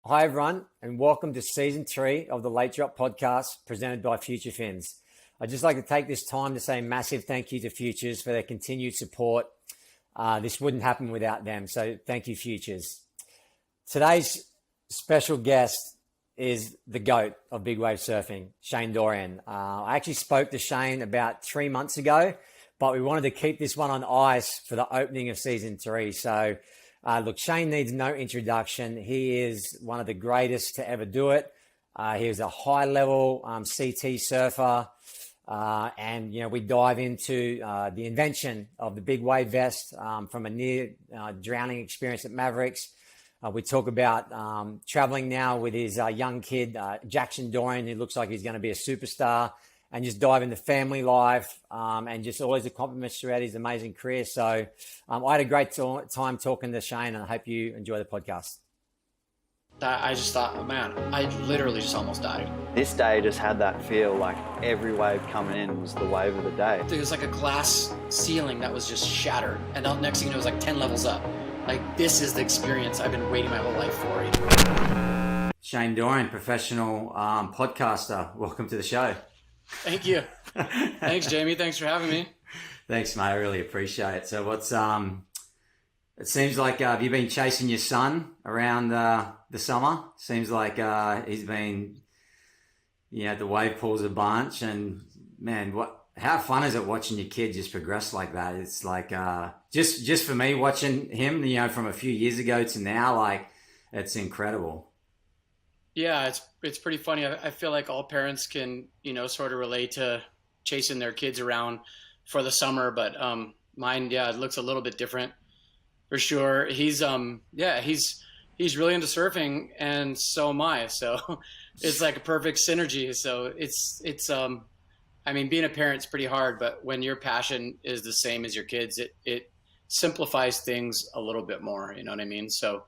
Hi, everyone, and welcome to Season 3 of the Late Drop Podcast presented by Future Fins. I'd just like to take this time to say a massive thank you to Futures for their continued support. This wouldn't happen without them, so thank you, Futures. Today's special guest is the GOAT of big wave surfing, Shane Dorian. I actually spoke to Shane about 3 months ago, but we wanted to keep this one on ice for the opening of Season 3. So look, Shane needs no introduction. He is one of the greatest to ever do it. He was a high-level CT surfer, and we dive into the invention of the big wave vest from a near drowning experience at Mavericks. We talk about traveling now with his young kid, Shane Dorian, who looks like he's going to be a superstar, and just dive into family life and just all his accomplishments throughout his amazing career. So I had a great time talking to Shane, and I hope you enjoy the podcast. I just thought, oh, man, I literally just almost died. This day just had that feel like every wave coming in was the wave of the day. There was like a glass ceiling that was just shattered. And the next thing you know, it was like 10 levels up. Like, this is the experience I've been waiting my whole life for. Shane Dorian, professional podcaster. Welcome to the show. Thank you. Thanks, Jamie. Thanks for having me. Thanks, mate. I really appreciate it. So what's, it seems like, have you been chasing your son around the summer? Seems like he's been, the wave pools a bunch, and man, how fun is it watching your kid just progress like that? It's like, just for me watching him, from a few years ago to now, like, it's incredible. Yeah, it's pretty funny. I feel like all parents can, sort of relate to chasing their kids around for the summer, but mine, it looks a little bit different for sure. He's he's really into surfing, and so am I. So it's like a perfect synergy. So it's being a parent's pretty hard, but when your passion is the same as your kids, it simplifies things a little bit more. You know what I mean? So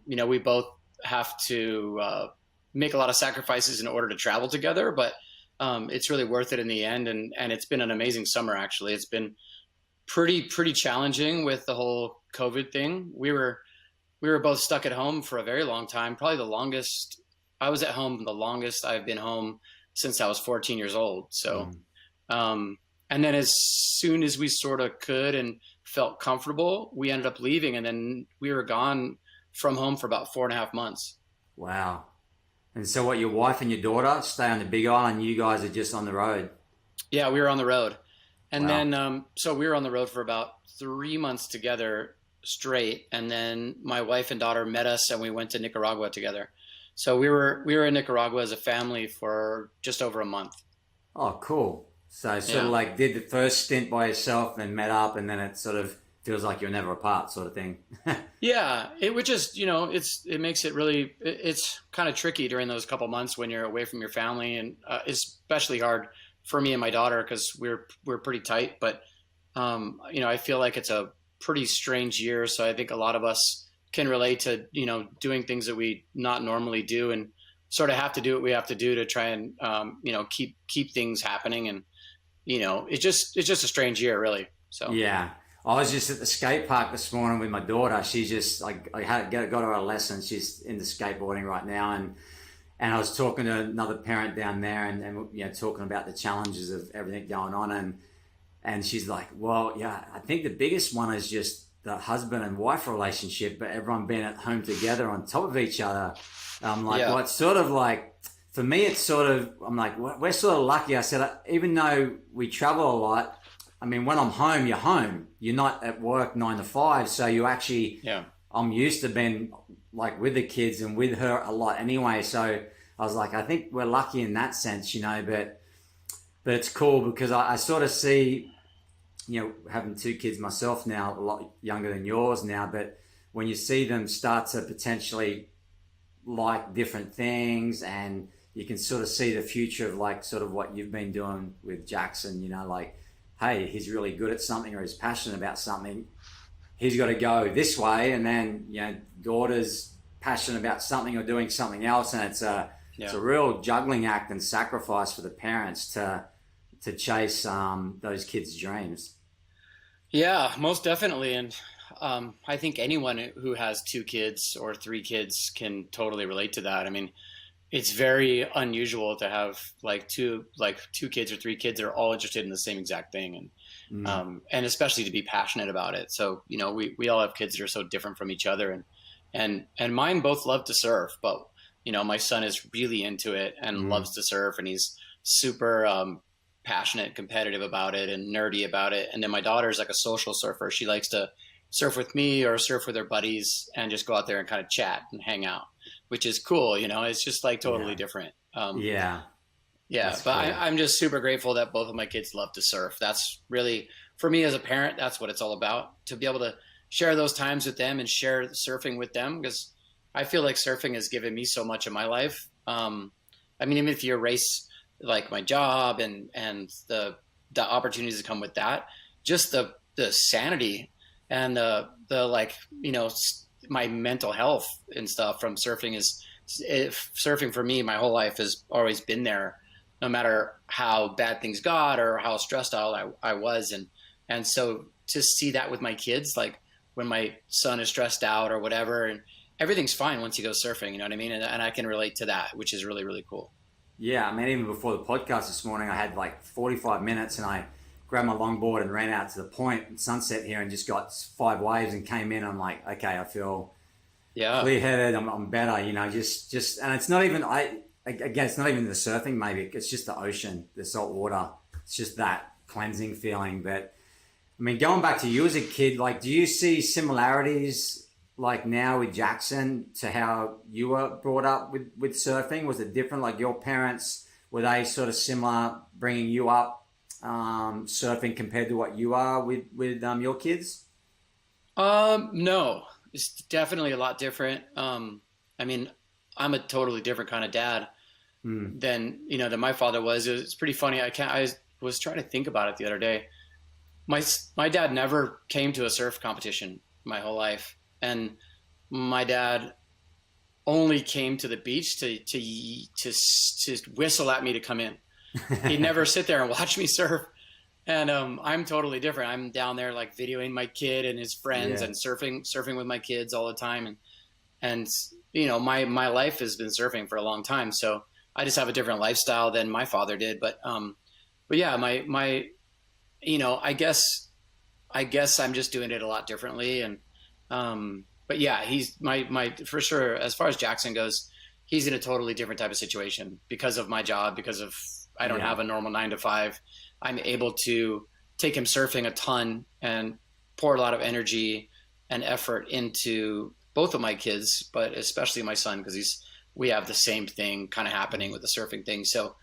we both have to make a lot of sacrifices in order to travel together, but it's really worth it in the end. And it's been an amazing summer. Actually, it's been pretty challenging with the whole COVID thing. We were both stuck at home for a very long time. Probably the longest I was at home, the longest I've been home since I was 14 years old. So, and then as soon as we sort of could and felt comfortable, we ended up leaving, and then we were gone from home for about 4.5 months. Wow. And so what, your wife and your daughter stay on the Big Island, you guys are just on the road? Yeah, we were on the road. And wow. Then, so we were on the road for about 3 months together straight. And then my wife and daughter met us, and we went to Nicaragua together. So we were in Nicaragua as a family for just over a month. Oh, cool. So sort of like did the first stint by yourself and met up, and then it sort of feels like you're never apart sort of thing. Yeah, it would just, it makes it really, it's kind of tricky during those couple months when you're away from your family, and especially hard for me and my daughter because we're pretty tight. But, I feel like it's a pretty strange year. So I think a lot of us can relate to, doing things that we not normally do, and sort of have to do what we have to do to try and, keep things happening. And, it's just a strange year, really. So, yeah. I was just at the skate park this morning with my daughter. She's just like, got her a lesson. She's into skateboarding right now. And I was talking to another parent down there and talking about the challenges of everything going on. And she's like, well, yeah, I think the biggest one is just the husband and wife relationship, but everyone being at home together on top of each other. I'm like, well, it's sort of like, for me, it's sort of, I'm like, we're sort of lucky. I said, even though we travel a lot, I mean, when I'm home, you're home. You're not at work 9 to 5. So you actually, I'm used to being like with the kids and with her a lot anyway. So I was like, I think we're lucky in that sense, but it's cool because I sort of see, having 2 kids myself now, a lot younger than yours now, but when you see them start to potentially like different things, and you can sort of see the future of like sort of what you've been doing with Jackson, like, hey, he's really good at something or he's passionate about something. He's got to go this way, and then daughter's passionate about something or doing something else, and it's a real juggling act and sacrifice for the parents to chase those kids' dreams. Yeah, most definitely. And I think anyone who has 2 kids or 3 kids can totally relate to that. I mean, it's very unusual to have two kids or 3 kids that are all interested in the same exact thing, and especially to be passionate about it. So we all have kids that are so different from each other, and mine both love to surf, but my son is really into it and loves to surf, and he's super passionate, competitive about it, and nerdy about it. And then my daughter's like a social surfer. She likes to surf with me or surf with her buddies and just go out there and kind of chat and hang out, which is cool. It's just like totally different. Yeah. But cool. I'm just super grateful that both of my kids love to surf. That's really, for me as a parent, that's what it's all about, to be able to share those times with them and share surfing with them, because I feel like surfing has given me so much in my life. I mean, even if you erase like my job and the opportunities that come with that, just the sanity and the like, my mental health and stuff from surfing surfing for me, my whole life has always been there, no matter how bad things got or how stressed out I was. And so to see that with my kids, like when my son is stressed out or whatever, and everything's fine once you go surfing, you know what I mean? And I can relate to that, which is really, really cool. Yeah, I mean, even before the podcast this morning, I had like 45 minutes and I grabbed my longboard and ran out to the point and sunset here and just got 5 waves and came in. I'm like, okay, I feel clear-headed. I'm better, just, and it's not even, again, it's not even the surfing, maybe. It's just the ocean, the salt water. It's just that cleansing feeling. But I mean, going back to you as a kid, like, do you see similarities like now with Jackson to how you were brought up with surfing? Was it different? Like your parents, were they sort of similar bringing you up surfing compared to what you are with your kids? No, it's definitely a lot different. I mean, I'm a totally different kind of dad than my father was. It's pretty funny. I was trying to think about it the other day. My dad never came to a surf competition my whole life. And my dad only came to the beach to whistle at me to come in. He'd never sit there and watch me surf. And I'm totally different. I'm down there like videoing my kid and his friends and surfing with my kids all the time. And my life has been surfing for a long time. So I just have a different lifestyle than my father did. But yeah, my I guess I'm just doing it a lot differently. And but yeah, he's my for sure, as far as Jackson goes, he's in a totally different type of situation because of my job, because of I don't have a normal 9 to 5. I'm able to take him surfing a ton and pour a lot of energy and effort into both of my kids, but especially my son, because we have the same thing kind of happening with the surfing thing. So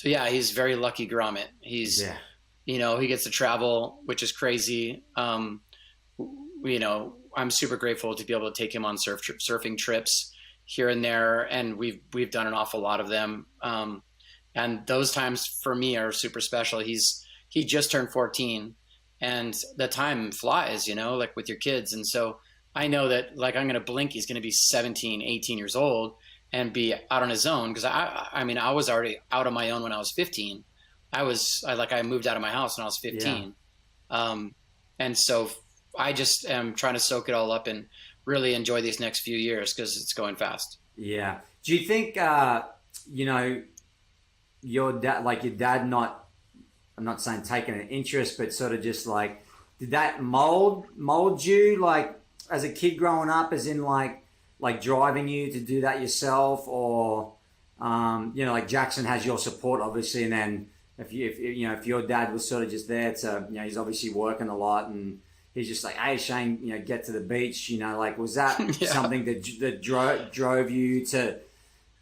yeah, he's very lucky grommet. He's he gets to travel, which is crazy. I'm super grateful to be able to take him on surfing trips here and there. And we've done an awful lot of them. And those times for me are super special. He just turned 14 and the time flies, like with your kids. And so I know that like, I'm going to blink. He's going to be 17, 18 years old and be out on his own. Cause I mean, I was already out on my own when I was 15. I moved out of my house when I was 15. And so I just am trying to soak it all up and really enjoy these next few years because it's going fast. Yeah. Do you think, your dad not, I'm not saying taking an interest, but sort of just like, did that mold you like as a kid growing up, as in like driving you to do that yourself, or, like Jackson has your support obviously. And then if your dad was sort of just there to, he's obviously working a lot and he's just like, hey, Shane, get to the beach, like, was that something that drove you to,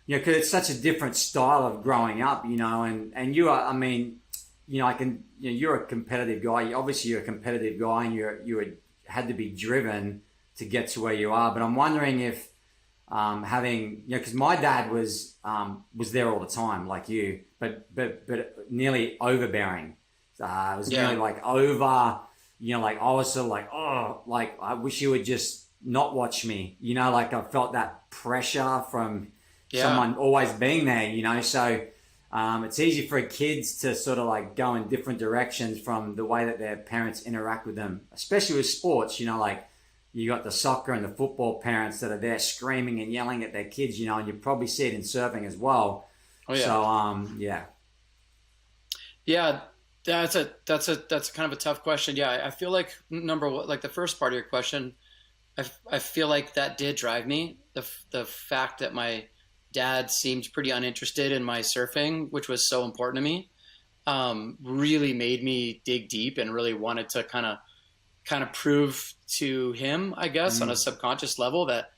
because it's such a different style of growing up, and you are, I mean, you're a competitive guy. Obviously you're a competitive guy and you had to be driven to get to where you are. But I'm wondering if having, because my dad was there all the time like you, but nearly overbearing. It was nearly like over, like I was sort of like, oh, like I wish you would just not watch me, like I felt that pressure from someone always being there, so it's easy for kids to sort of like go in different directions from the way that their parents interact with them, especially with sports. You know, like you got the soccer and the football parents that are there screaming and yelling at their kids, you know, and you probably see it in surfing as well. Oh yeah. So yeah. Yeah, that's kind of a tough question. Yeah, I feel like number one, like the first part of your question, I feel like that did drive me. The fact that my dad seemed pretty uninterested in my surfing, which was so important to me, really made me dig deep and really wanted to kind of prove to him, I guess, on a subconscious level that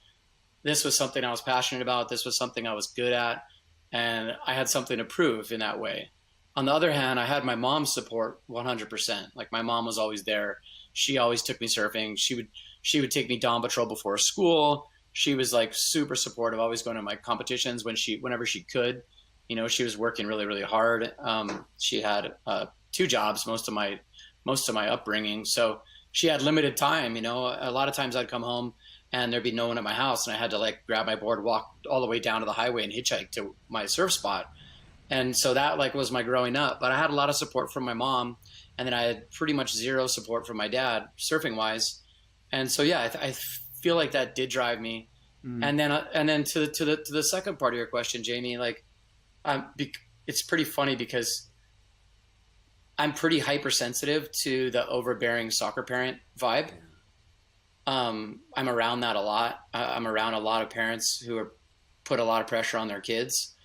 this was something I was passionate about. This was something I was good at, and I had something to prove in that way. On the other hand, I had my mom's support 100%. Like my mom was always there. She always took me surfing. She would take me dawn patrol before school. She was like super supportive, always going to my competitions whenever she could. You know, she was working really, really hard. She had 2 jobs most of my upbringing. So she had limited time. You know, a lot of times I'd come home and there'd be no one at my house, and I had to like grab my board, walk all the way down to the highway and hitchhike to my surf spot. And so that like was my growing up, but I had a lot of support from my mom, and then I had pretty much zero support from my dad surfing wise. And so, yeah, I feel like that did drive me. And then to the second part of your question, Jamie, like, it's pretty funny because I'm pretty hypersensitive to the overbearing soccer parent vibe. I'm around that a lot. I'm around a lot of parents who put a lot of pressure on their kids.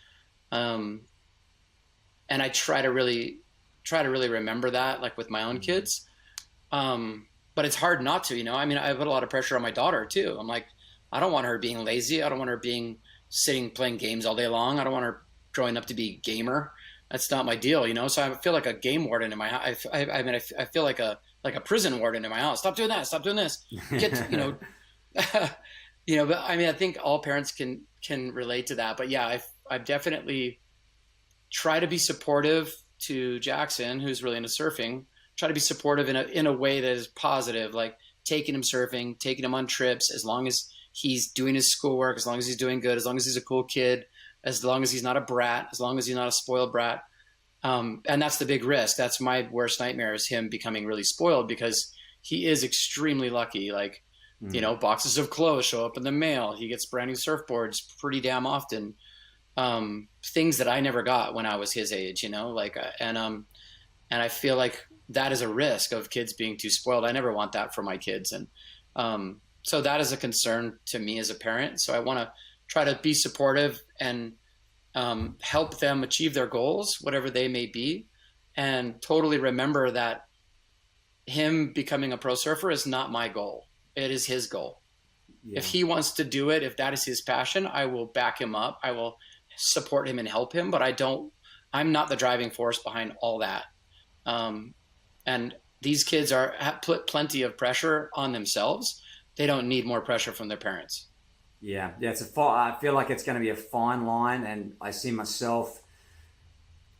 And I try to really remember that, like with my own kids. But it's hard not to, you know. I mean, I put a lot of pressure on my daughter too. I'm like, I don't want her being lazy. I don't want her being sitting playing games all day long. I don't want her growing up to be a gamer. That's not my deal, you know. So I feel like a game warden in my house. I feel like a prison warden in my house. Stop doing that. Stop doing this. Get, you know, you know. But I mean, I think all parents can relate to that. But yeah, I've definitely try to be supportive to Jackson, who's really into surfing. Try to be supportive in a way that is positive, like taking him surfing, taking him on trips, as long as he's doing his schoolwork, as long as he's doing good, as long as he's a cool kid, as long as he's not a brat, as long as he's not a spoiled brat. And that's the big risk. That's my worst nightmare, is him becoming really spoiled, because he is extremely lucky. Like, you know, boxes of clothes show up in the mail. He gets brand new surfboards pretty damn often. Things that I never got when I was his age, you know, like, and I feel like that is a risk of kids being too spoiled. I never want that for my kids. And, so that is a concern to me as a parent. So I want to try to be supportive and, help them achieve their goals, whatever they may be, and totally remember that him becoming a pro surfer is not my goal. It is his goal. Yeah. If he wants to do it, if that is his passion, I will back him up. I will support him and help him, but I'm not the driving force behind all that. And these kids put plenty of pressure on themselves. They don't need more pressure from their parents. Yeah. I feel like it's going to be a fine line, and I see myself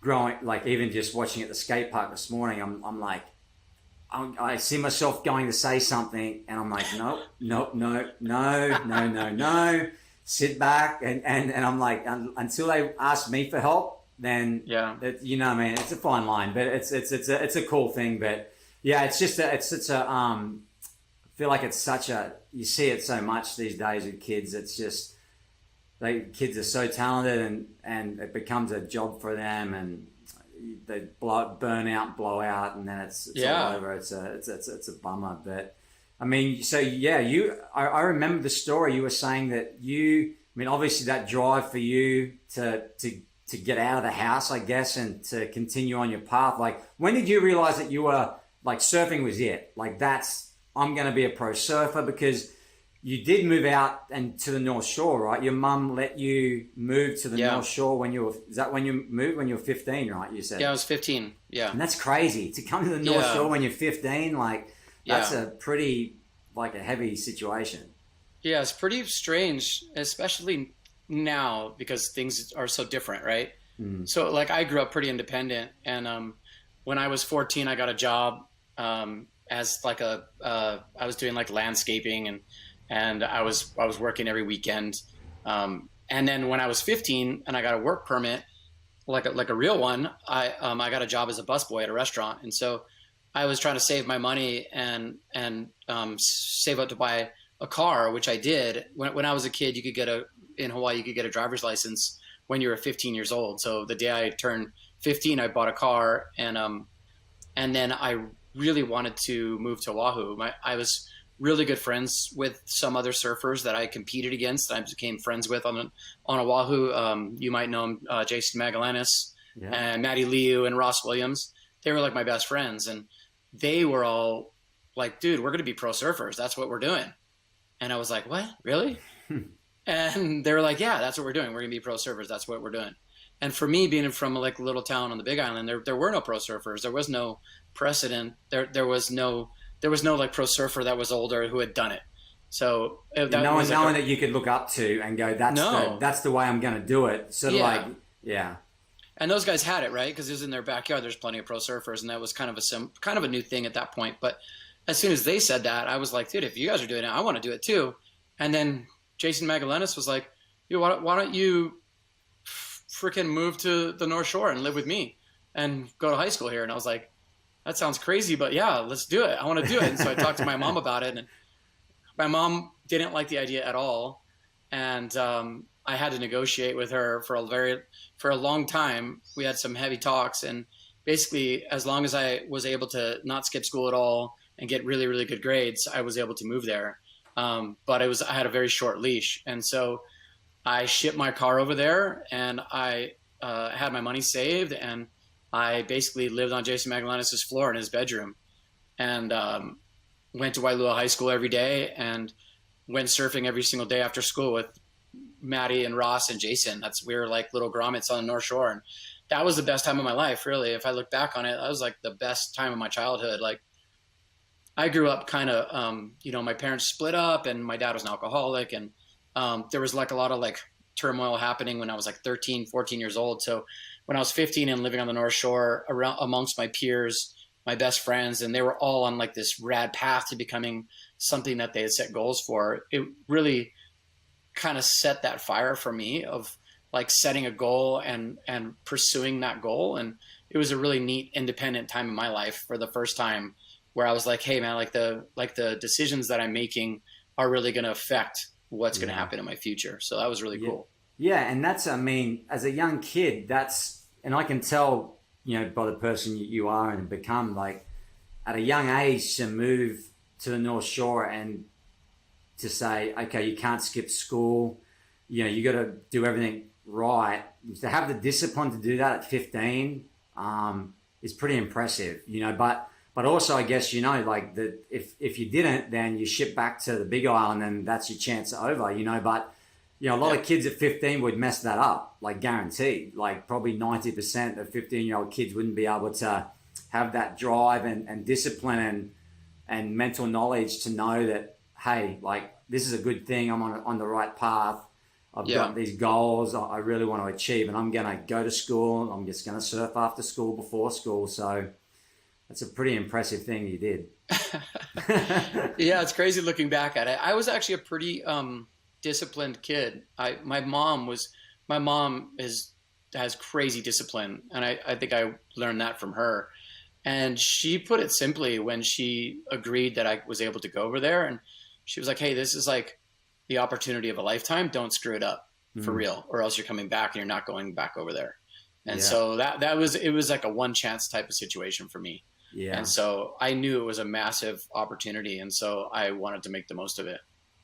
growing, like even just watching at the skate park this morning, I'm like, I see myself going to say something, and I'm like, no, sit back, and I'm like, until they ask me for help, then you know, man, it's a fine line, but it's a cool thing. But yeah, it's a I feel like it's you see it so much these days with kids. It's just, kids are so talented, and it becomes a job for them, and they burn out, blow out, and then it's all over. It's a bummer. But I mean, so yeah, I remember the story. You were saying that I mean, obviously that drive for you to get out of the house, I guess, and to continue on your path. Like, when did you realize that you were like, surfing was it? Like, I'm going to be a pro surfer? Because you did move out and to the North Shore, right? Your mum let you move to the North Shore when you moved when you were 15, right? You said. Yeah, I was 15. Yeah. And that's crazy to come to the North Shore when you're 15. Like, that's a pretty, like, a heavy situation. Yeah, it's pretty strange, especially now, because things are so different, right? So like, I grew up pretty independent, and when I was 14, I got a job as like I was doing like landscaping, and I was working every weekend. And then when I was 15 and I got a work permit, like a real one, I got a job as a busboy at a restaurant, and so I was trying to save my money and save up to buy a car, which I did. When I was a kid, in Hawaii you could get a driver's license when you were 15 years old. So the day I turned 15, I bought a car, and then I really wanted to move to Oahu. I was really good friends with some other surfers that I competed against. I became friends with on Oahu. You might know him, Jason Magallanes, Yeah. and Matty Liu and Ross Williams. They were like my best friends, and they were all like, dude, we're going to be pro surfers. That's what we're doing. And I was like, what? Really? And they were like, yeah, that's what we're doing. We're going to be pro surfers. That's what we're doing. And for me, being from like a little town on the Big Island, there were no pro surfers. There was no precedent. There was no like pro surfer that was older who had done it. So no one that you could look up to and go, that's the way I'm going to do it. Sort of like, yeah. And those guys had it, right? Because it was in their backyard. There's plenty of pro surfers, and that was kind of a new thing at that point. But as soon as they said that, I was like, dude, if you guys are doing it, I want to do it too. And then Jason Magallanes was like, why don't you freaking move to the North Shore and live with me and go to high school here? And I was like, that sounds crazy, but yeah, let's do it. I want to do it. And so I talked to my mom about it, and my mom didn't like the idea at all. And I had to negotiate with her for a long time. We had some heavy talks, and basically as long as I was able to not skip school at all and get really, really good grades, I was able to move there. But I had a very short leash. And so I shipped my car over there, and I had my money saved, and I basically lived on Jason Magallanes' floor in his bedroom, and went to Wailua High School every day and went surfing every single day after school with Maddie and Ross and Jason. We were like little grommets on the North Shore. And that was the best time of my life, really. If I look back on it, that was like the best time of my childhood. Like, I grew up kind of, my parents split up, and my dad was an alcoholic, and there was like a lot of like turmoil happening when I was like 13, 14 years old. So when I was 15 and living on the North Shore amongst my peers, my best friends, and they were all on like this rad path to becoming something that they had set goals for, it really kind of set that fire for me of like setting a goal and pursuing that goal. And it was a really neat, independent time in my life for the first time, where I was like, hey man, like the decisions that I'm making are really going to affect what's going to happen in my future. So that was really cool. Yeah. And that's, I mean, as a young kid, and I can tell, by the person you are and become, like at a young age, to move to the North Shore and to say, okay, you can't skip school, you got to do everything right. To have the discipline to do that at 15 is pretty impressive, but also I guess, like that if you didn't, then you ship back to the Big Island and that's your chance over, but a lot of kids at 15 would mess that up, like guaranteed. Like probably 90% of 15-year-old kids wouldn't be able to have that drive and discipline and mental knowledge to know that, hey, like this is a good thing. I'm on the right path. I've got these goals I really want to achieve, and I'm going to go to school. I'm just going to surf after school, before school. So that's a pretty impressive thing you did. Yeah, it's crazy looking back at it. I was actually a pretty disciplined kid. My mom has crazy discipline, and I think I learned that from her. And she put it simply when she agreed that I was able to go over there, and she was like, hey, this is like the opportunity of a lifetime. Don't screw it up for real, or else you're coming back and you're not going back over there. And so it was like a one chance type of situation for me. Yeah. And so I knew it was a massive opportunity, and so I wanted to make the most of it.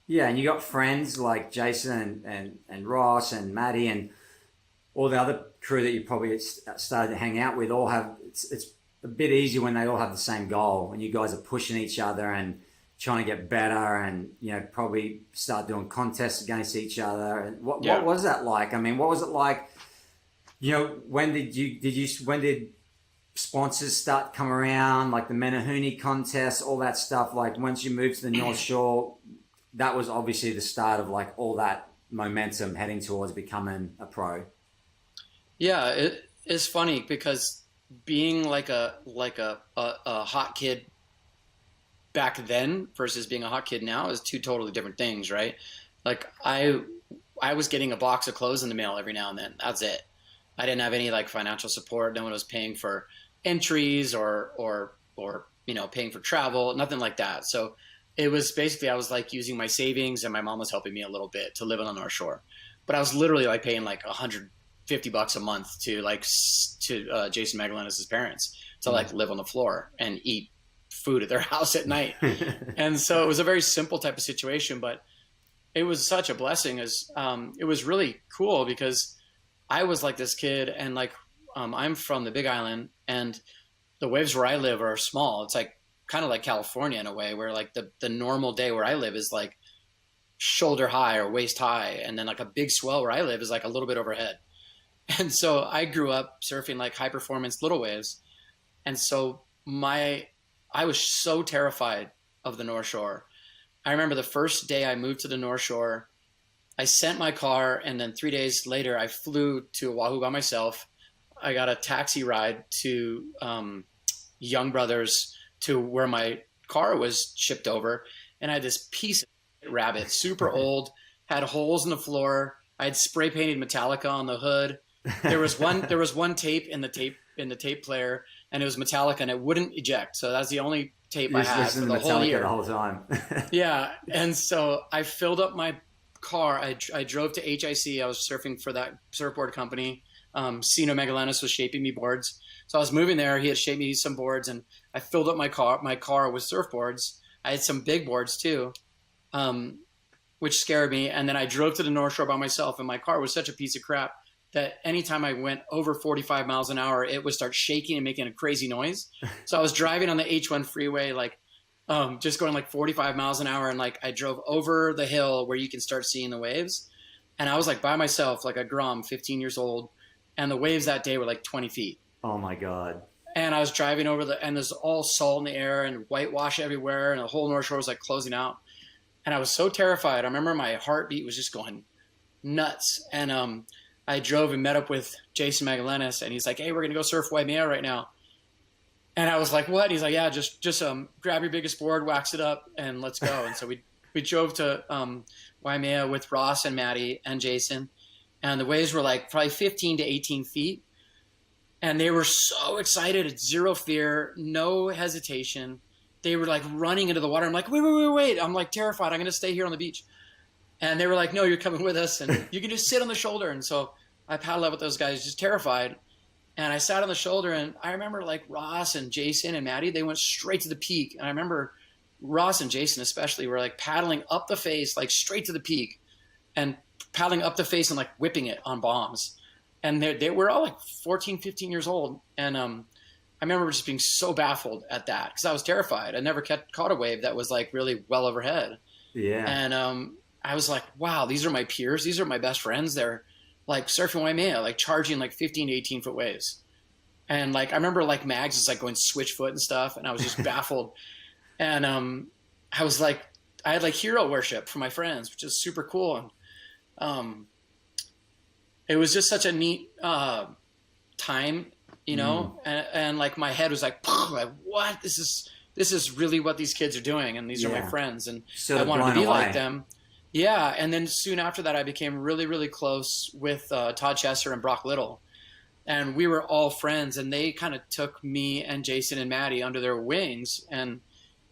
Yeah, and you got friends like Jason and Ross and Maddie and all the other crew that you probably started to hang out with. All have it's a bit easier when they all have the same goal, and you guys are pushing each other and trying to get better, and probably start doing contests against each other. And what was that like? I mean, what was it like? When did sponsors start come around, like the Menahuni contest, all that stuff? Like once you moved to the North Shore, that was obviously the start of like all that momentum heading towards becoming a pro. Yeah, it is funny because being like a hot kid back then versus being a hot kid now is two totally different things, right? Like I was getting a box of clothes in the mail every now and then. That's it. I didn't have any like financial support. No one was paying for entries or paying for travel, nothing like that. So it was basically, I was like using my savings, and my mom was helping me a little bit to live on the North Shore. But I was literally like paying like $150 a month to Jason Magdalena's parents to like live on the floor and eat food at their house at night. And so it was a very simple type of situation, but it was such a blessing. As it was really cool because I was like this kid, and like I'm from the Big Island, and the waves where I live are small. It's like kind of like California in a way, where like the normal day where I live is like shoulder high or waist high, and then like a big swell where I live is like a little bit overhead. And so I grew up surfing like high performance little waves, and so I was so terrified of the North Shore. I remember the first day I moved to the North Shore, I sent my car, and then 3 days later I flew to Oahu by myself. I got a taxi ride to Young Brothers to where my car was shipped over, and I had this piece of rabbit, super old, had holes in the floor. I had spray painted Metallica on the hood. There was one tape in the tape player, and it was Metallica, and it wouldn't eject. So that's the only tape I had for the whole year. The whole time. Yeah, and so I filled up my car. I drove to HIC. I was surfing for that surfboard company. Sino Magalanis was shaping me boards. So I was moving there. He had shaped me some boards, and I filled up my car with surfboards. I had some big boards too, which scared me. And then I drove to the North Shore by myself, and my car was such a piece of crap that anytime I went over 45 miles an hour, it would start shaking and making a crazy noise. So I was driving on the H1 freeway, like just going like 45 miles an hour. And like I drove over the hill where you can start seeing the waves. And I was like by myself, like a Grom, 15 years old. And the waves that day were like 20 feet. Oh my God. And I was driving over and there's all salt in the air and whitewash everywhere. And the whole North Shore was like closing out. And I was so terrified. I remember my heartbeat was just going nuts. And I drove and met up with Jason Magdalenas, and he's like, "Hey, we're going to go surf Waimea right now." And I was like, "What?" And he's like, "Yeah, just grab your biggest board, wax it up, and let's go." And so we drove to Waimea with Ross and Maddie and Jason. And the waves were like probably 15 to 18 feet. And they were so excited. Zero fear, no hesitation. They were like running into the water. I'm like, wait. I'm like terrified. I'm going to stay here on the beach. And they were like, "No, you're coming with us, and you can just sit on the shoulder." And so I paddled up with those guys, just terrified. And I sat on the shoulder, and I remember like Ross and Jason and Maddie, they went straight to the peak. And I remember Ross and Jason especially were like paddling up the face, like straight to the peak, and paddling up the face and like whipping it on bombs. And they were all like 14, 15 years old. And I remember just being so baffled at that because I was terrified. I never caught a wave that was like really well overhead. Yeah. And I was like, wow, these are my peers. These are my best friends. They're like surfing Waimea, like charging like 15 to 18 foot waves. And like, I remember like Mags is like going switch foot and stuff. And I was just baffled. And I was like, I had like hero worship from my friends, which is super cool. And it was just such a neat time, you know? And like my head was like, what? This is really what these kids are doing. And these are my friends. And so I wanted to be like them. Yeah, and then soon after that, I became really, really close with Todd Chesser and Brock Little. And we were all friends, and they kind of took me and Jason and Maddie under their wings. And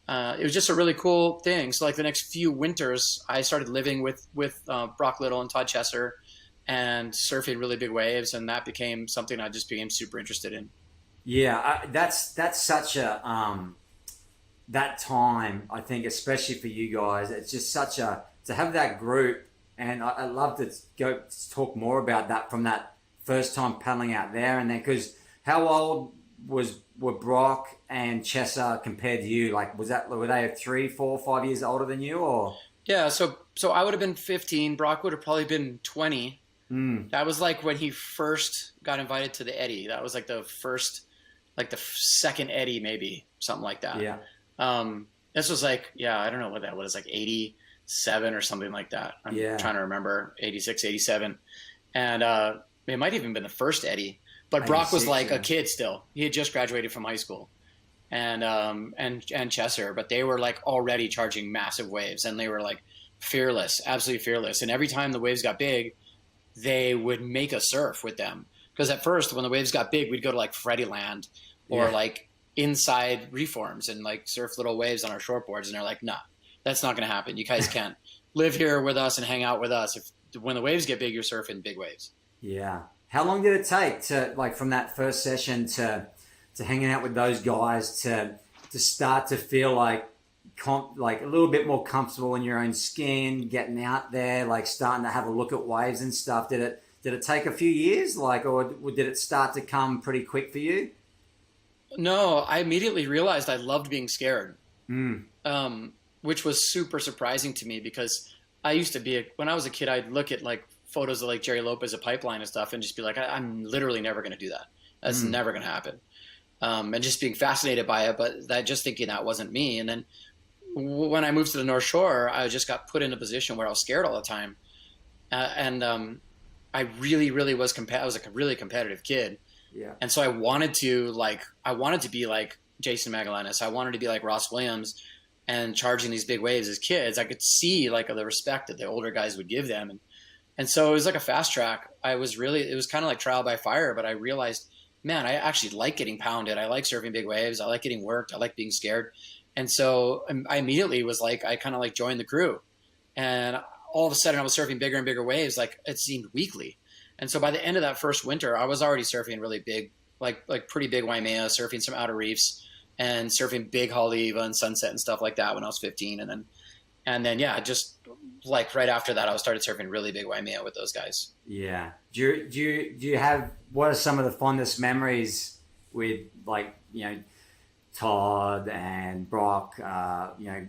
it was just a really cool thing. So like the next few winters, I started living with Brock Little and Todd Chesser and surfing really big waves. And that became something I just became super interested in. Yeah, that's such a, that time, I think, especially for you guys, it's just such a, to have that group, and I'd love to go talk more about that from that first time paddling out there. And then, because how old were Brock and Chesser compared to you? Like, were they 3, 4, 5 years older than you, or? Yeah, so I would have been 15. Brock would have probably been 20. That was like when he first got invited to the Eddy. That was like the first, like the second Eddy, maybe something like that. Yeah. This was like, I don't know what that was, like 87 or something like that. I'm trying to remember, 86, 87. And it might have even been the first Eddy, but Brock was like a kid still. He had just graduated from high school. And Chesser, but they were like already charging massive waves, and they were like fearless, absolutely fearless. And every time the waves got big, they would make us surf with them. Because at first, when the waves got big, we'd go to like Freddy Land or Yeah. like inside reforms and like surf little waves on our shortboards. And they're like, nah, that's not going to happen. You guys can't live here with us and hang out with us. If when the waves get big, you're surfing big waves. Yeah. How long did it take to, like, from that first session to hanging out with those guys to start to feel like like a little bit more comfortable in your own skin, getting out there, like starting to have a look at waves and stuff? Did it take a few years, like, or did it start to come pretty quick for you? No, I immediately realized I loved being scared, Mm. which was super surprising to me because I used to be, when I was a kid, I'd look at like photos of like Jerry Lopez at Pipeline and stuff and just be like, I'm literally never going to do that. That's never going to happen. And just being fascinated by it, but just thinking that wasn't me. And then when I moved to the North Shore, I just got put in a position where I was scared all the time. I really, really was I was like a really competitive kid. Yeah. And so I wanted to be like Jason Magallanes. I wanted to be like Ross Williams and charging these big waves as kids. I could see like the respect that the older guys would give them. And so it was like a fast track. It was kind of like trial by fire, but I realized, man, I actually like getting pounded. I like surfing big waves. I like getting worked. I like being scared. And so I immediately was like, I kind of like joined the crew, and all of a sudden I was surfing bigger and bigger waves. Like it seemed weekly. And so by the end of that first winter, I was already surfing really big, like pretty big Waimea, surfing some outer reefs and surfing big Haleiwa and Sunset and stuff like that when I was 15. And then, yeah, just like right after that, I started surfing really big Waimea with those guys. Yeah. Do you have, what are some of the fondest memories with, like, you know, Todd and Brock, you know,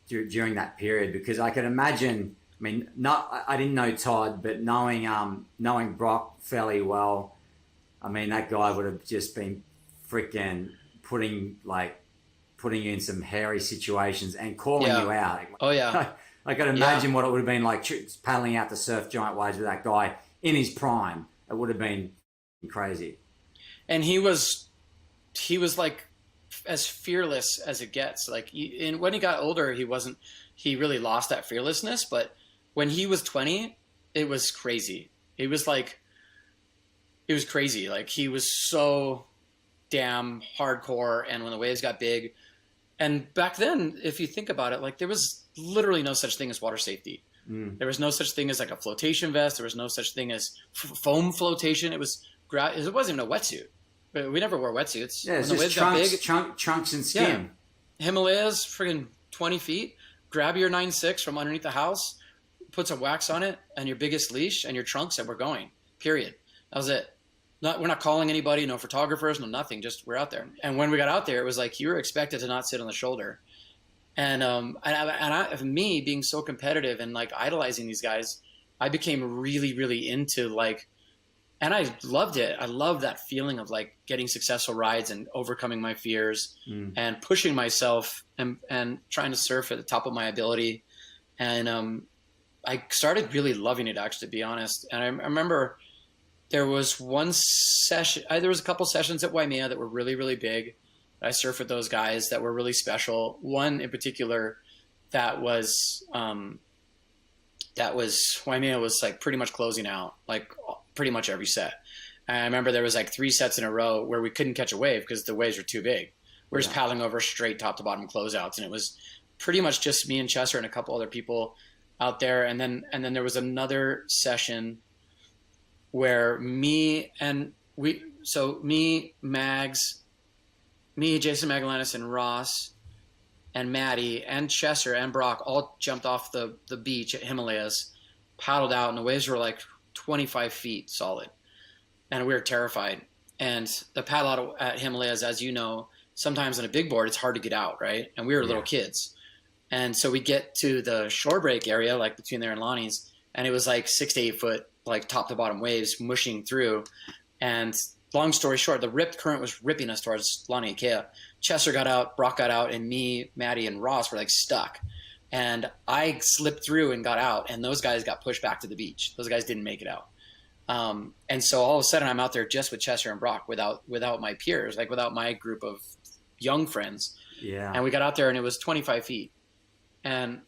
during that period? Because I can imagine, I mean, I didn't know Todd, but knowing Brock fairly well, I mean, that guy would have just been freaking putting you in some hairy situations and calling you out. Oh yeah. I can imagine what it would have been like paddling out to surf giant waves with that guy in his prime. It would have been crazy. And he was like as fearless as it gets. Like when he got older, he really lost that fearlessness. But when he was 20, it was crazy. It was crazy. Like he was so damn hardcore. And when the waves got big, and back then, if you think about it, like there was literally no such thing as water safety. There was no such thing as like a flotation vest. There was no such thing as foam flotation. It wasn't even a wetsuit. We never wore wetsuits. Yeah, it's just trunks and skin. Yeah. Himalayas, friggin' 20 feet. Grab your 9.6 from underneath the house, put some wax on it, and your biggest leash and your trunks, and we're going. Period. That was it. We're not calling anybody, no photographers, no nothing. Just we're out there. And when we got out there, it was like you were expected to not sit on the shoulder. And me being so competitive and like idolizing these guys, I became really, really into like, and I loved it. I loved that feeling of like getting successful rides and overcoming my fears and pushing myself and trying to surf at the top of my ability. And I started really loving it, actually, to be honest. And I remember there was one session, there was a couple sessions at Waimea that were really, really big. I surfed with those guys that were really special. One in particular that was Waimea was like pretty much closing out, like pretty much every set. And I remember there was like 3 sets in a row where we couldn't catch a wave because the waves were too big. We're just paddling over straight top to bottom closeouts. And it was pretty much just me and Chesser and a couple other people out there. And then there was another session where Jason Magallanes and Ross and Maddie and Chesser and Brock all jumped off the beach at Himalayas, paddled out, and the waves were like 25 feet solid. And we were terrified. And the paddle out at Himalayas, as you know, sometimes on a big board, it's hard to get out, right? And we were little kids. And so we get to the shore break area, like between there and Lonnie's, and it was like 6 to 8 foot, like top to bottom waves mushing through. And long story short, the current was ripping us towards Lonnie and Kea. Chesser got out, Brock got out, and me, Maddie, and Ross were like stuck. And I slipped through and got out, and those guys got pushed back to the beach. Those guys didn't make it out. And so all of a sudden I'm out there just with Chesser and Brock without my peers, like without my group of young friends. Yeah. And we got out there and it was 25 feet. And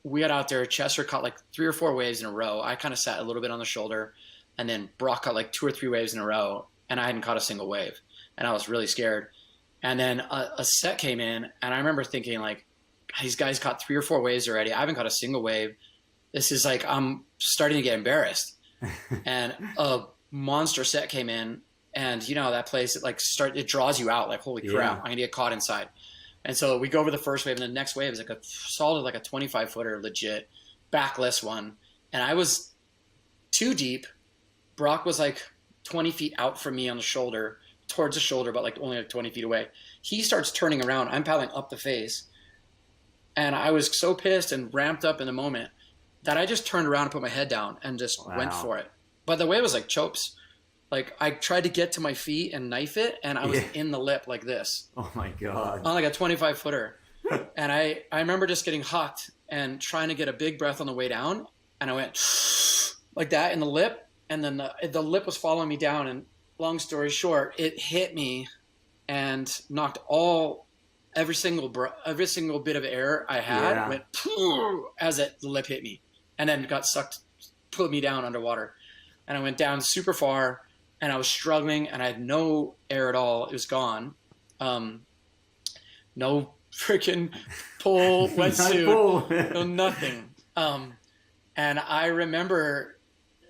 we got out there, Chesser caught like 3 or 4 waves in a row. I kind of sat a little bit on the shoulder. and then Brock caught like 2 or 3 waves in a row, and I hadn't caught a single wave, and I was really scared. And then a set came in, and I remember thinking like, these guys caught 3 or 4 waves already. I haven't caught a single wave. This is like, I'm starting to get embarrassed. And a monster set came in, and you know, that place, it draws you out like, holy crap, I'm gonna get caught inside. And so we go over the first wave, and the next wave is like a solid, like a 25 footer, legit backless one. And I was too deep. Brock was like 20 feet out from me on the shoulder, towards the shoulder, but like only like 20 feet away. He starts turning around. I'm paddling up the face. And I was so pissed and ramped up in the moment that I just turned around and put my head down and just went for it. But the wave was like chopes. Like I tried to get to my feet and knife it, and I was in the lip like this. Oh my God. On like a 25 footer. And I remember just getting hucked and trying to get a big breath on the way down. And I went like that in the lip. And then the lip was following me down. And long story short, it hit me and knocked every single bit of air I had went as the lip hit me, and then got sucked, put me down underwater. And I went down super far, and I was struggling, and I had no air at all. It was gone. No freaking pool wetsuit, no nothing. And I remember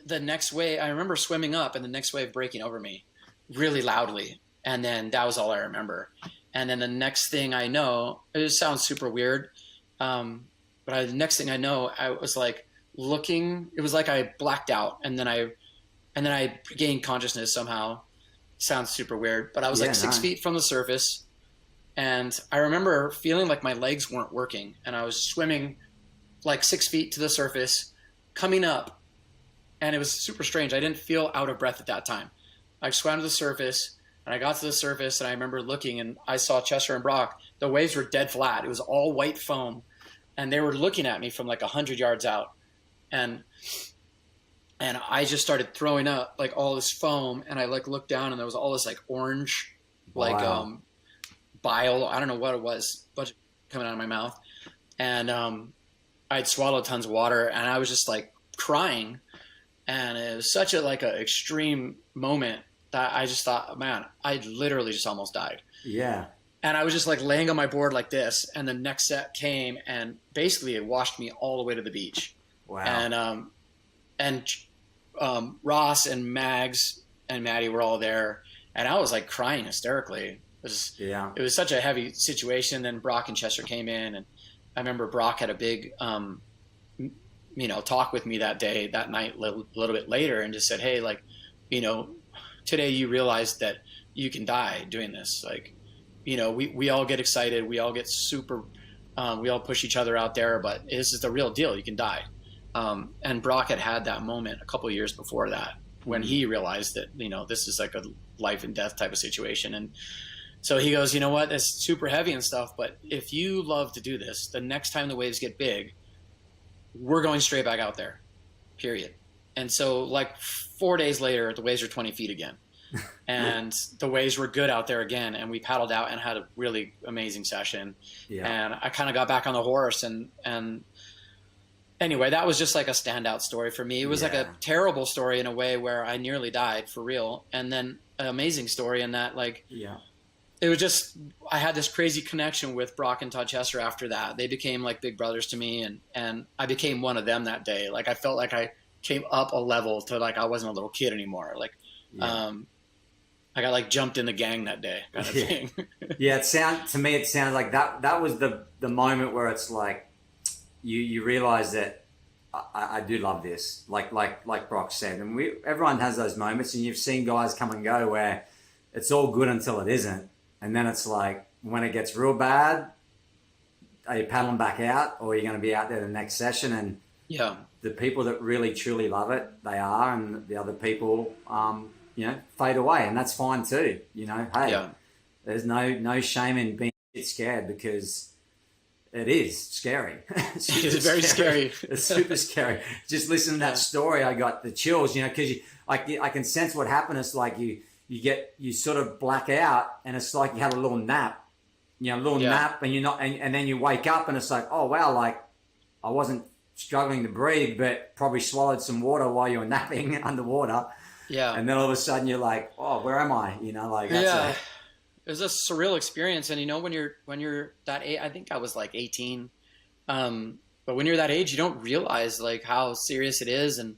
the next wave, I remember swimming up and the next wave breaking over me really loudly. And then that was all I remember. And then the next thing I know, it sounds super weird. But the next thing I know, I was like looking, it was like I blacked out, and then I gained consciousness somehow. Sounds super weird, but I was like 6 feet from the surface. And I remember feeling like my legs weren't working, and I was swimming like 6 feet to the surface, coming up, and it was super strange. I didn't feel out of breath at that time. I swam to the surface, and I got to the surface, and I remember looking, and I saw Chester and Brock. The waves were dead flat. It was all white foam, and they were looking at me from like 100 yards out. And I just started throwing up like all this foam, and I like looked down, and there was all this like orange, like bile. I don't know what it was, but coming out of my mouth. And I'd swallowed tons of water, and I was just like crying. And it was such a extreme moment that I just thought, man, I literally just almost died. Yeah. And I was just like laying on my board like this, and the next set came, and basically it washed me all the way to the beach. Wow. And Ross and Mags and Maddie were all there, and I was like crying hysterically. It was such a heavy situation. Then Brock and Chester came in, and I remember Brock had a big, talk with me that night, a little bit later, and just said, hey, like, today you realized that you can die doing this. Like, we all get excited. We all get super, we all push each other out there, but this is the real deal. You can die. And Brock had that moment a couple of years before that, when he realized that, this is like a life and death type of situation. And so he goes, you know what, it's super heavy and stuff, but if you love to do this, the next time the waves get big, we're going straight back out there, period. And so like 4 days later, the waves are 20 feet again. And the waves were good out there again. And we paddled out and had a really amazing session. Yeah. And I kind of got back on the horse, and anyway, that was just like a standout story for me. It was like a terrible story in a way where I nearly died for real. And then an amazing story in that, it was just, I had this crazy connection with Brock and Todd Chester after that. They became like big brothers to me, and I became one of them that day. Like I felt like I came up a level to like, I wasn't a little kid anymore. Like, I got like jumped in the gang that day kind of thing. Yeah. It sounded like that was the moment where it's like, you realize that I do love this, like Brock said, and everyone has those moments, and you've seen guys come and go where it's all good until it isn't, and then it's like when it gets real bad, are you paddling back out, or are you going to be out there the next session? And the people that really truly love it, they are, and the other people, fade away, and that's fine too. Hey, there's no shame in being scared, because it is scary. It's very scary. It's super scary. Just listening to that story, I got the chills, because I can sense what happened. It's like you sort of black out, and it's like you had a little nap, nap, and you're not, and then you wake up, and it's like, oh wow, like I wasn't struggling to breathe, but probably swallowed some water while you were napping underwater. Yeah. And then all of a sudden you're like, oh, where am I? You know, like that's it was a surreal experience. And you know, when you're that age, I think I was like 18. But when you're that age, you don't realize like how serious it is and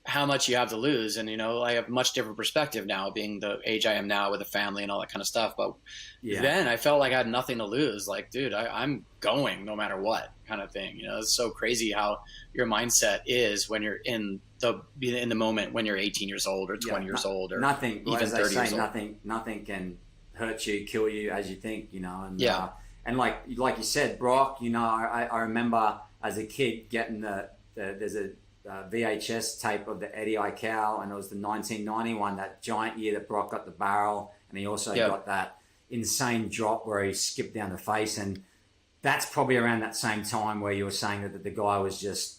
how much you have to lose. And, you know, I have much different perspective now being the age I am now with a family and all that kind of stuff. But then I felt like I had nothing to lose. Like, dude, I'm going no matter what kind of thing. You know, it's so crazy how your mindset is when you're in the moment when you're 18 years old or 20 years old or nothing, even 30 years old. Nothing can hurt you, kill you as you think, you know. And, and like you said, Brock, you know, I remember as a kid getting there's a VHS tape of the Eddie Aikau, and it was the 1991, that giant year that Brock got the barrel, and he also got that insane drop where he skipped down the face, and that's probably around that same time where you were saying that the guy was just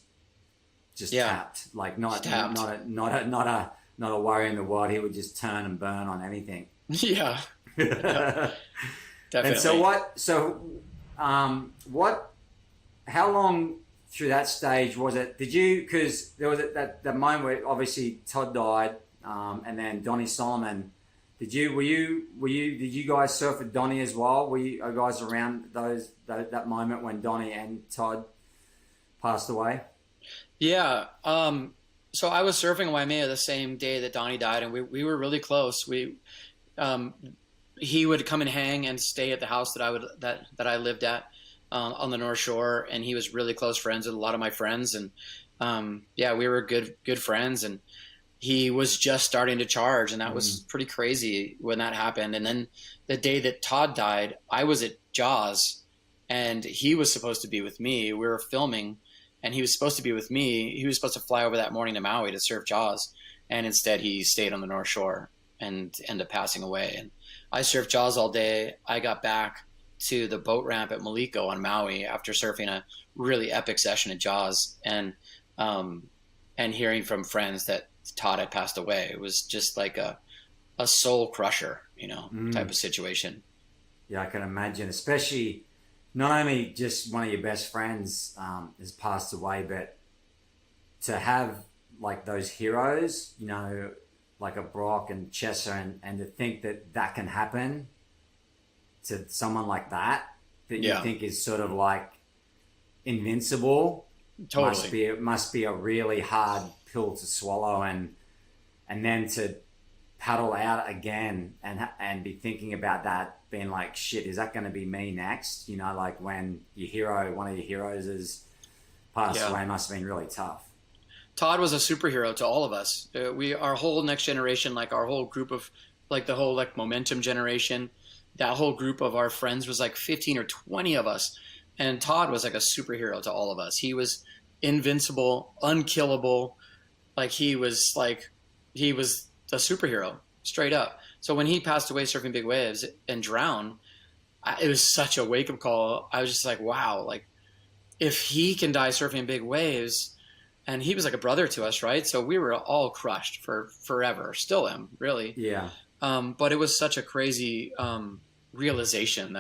tapped, like not a worry in the world. He would just turn and burn on anything. Yeah. Definitely. And how long through that stage was it? Did you, because there was that moment where obviously Todd died, and then Donnie Solomon. Did you guys surf with Donnie as well? Were you guys around that moment when Donnie and Todd passed away? Yeah. So I was surfing in Waimea the same day that Donnie died, and we were really close. He would come and hang and stay at the house that I lived at on the North Shore, and he was really close friends with a lot of my friends, and we were good friends. And he was just starting to charge, and that was pretty crazy when that happened. And then the day that Todd died, I was at Jaws, and he was supposed to be with me. We were filming, and he was supposed to be with me. He was supposed to fly over that morning to Maui to surf Jaws, and instead he stayed on the North Shore and ended up passing away. And I surfed Jaws all day. I got back to the boat ramp at Maliko on Maui after surfing a really epic session at Jaws, and hearing from friends that Todd had passed away. It was just like a soul crusher, you know, type of situation. Yeah, I can imagine, especially not only just one of your best friends has passed away, but to have like those heroes, you know, like a Brock and Chesser, and to think that can happen to someone like that you think is sort of like invincible. Totally. Must be a really hard pill to swallow, and then to paddle out again and be thinking about that, being like, shit, is that going to be me next? You know, like when one of your heroes has passed away, must have been really tough. Todd was a superhero to all of us. Our whole next generation, like our whole group of, like the whole like momentum generation, that whole group of our friends was like 15 or 20 of us. And Todd was like a superhero to all of us. He was invincible, unkillable. Like he was a superhero straight up. So when he passed away surfing big waves and drowned, it was such a wake up call. I was just like, wow, like if he can die surfing big waves, and he was like a brother to us, right? So we were all crushed for forever. Still am, really. Yeah. But it was such a crazy realization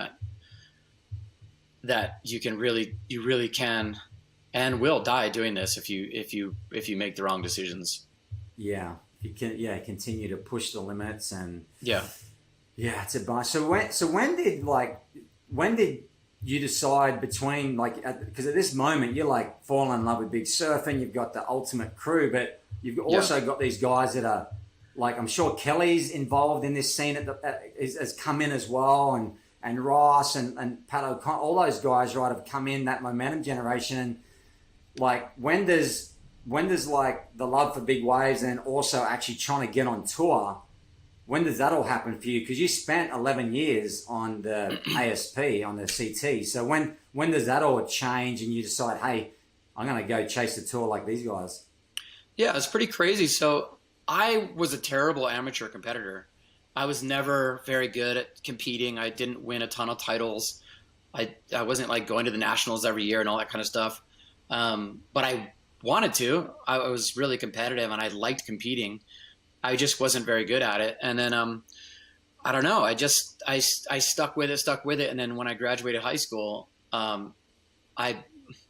that you really can and will die doing this if you make the wrong decisions. Yeah. You can continue to push the limits, and it's advice. So when did you decide between, like, because at this moment you're like falling in love with big surfing, you've got the ultimate crew, but you've also got these guys that are like, I'm sure Kelly's involved in this scene has come in as well, and Ross and Pat O'Connor, all those guys, right, have come in, that momentum generation. And like, when does like the love for big waves and also actually trying to get on tour, when does that all happen for you? Because you spent 11 years on the ASP, on the CT. So when does that all change and you decide, hey, I'm going to go chase the tour like these guys? Yeah, it's pretty crazy. So I was a terrible amateur competitor. I was never very good at competing. I didn't win a ton of titles. I wasn't like going to the nationals every year and all that kind of stuff. But I wanted to. I was really competitive and I liked competing. I just wasn't very good at it. And then I don't know. I stuck with it. And then when I graduated high school, Todd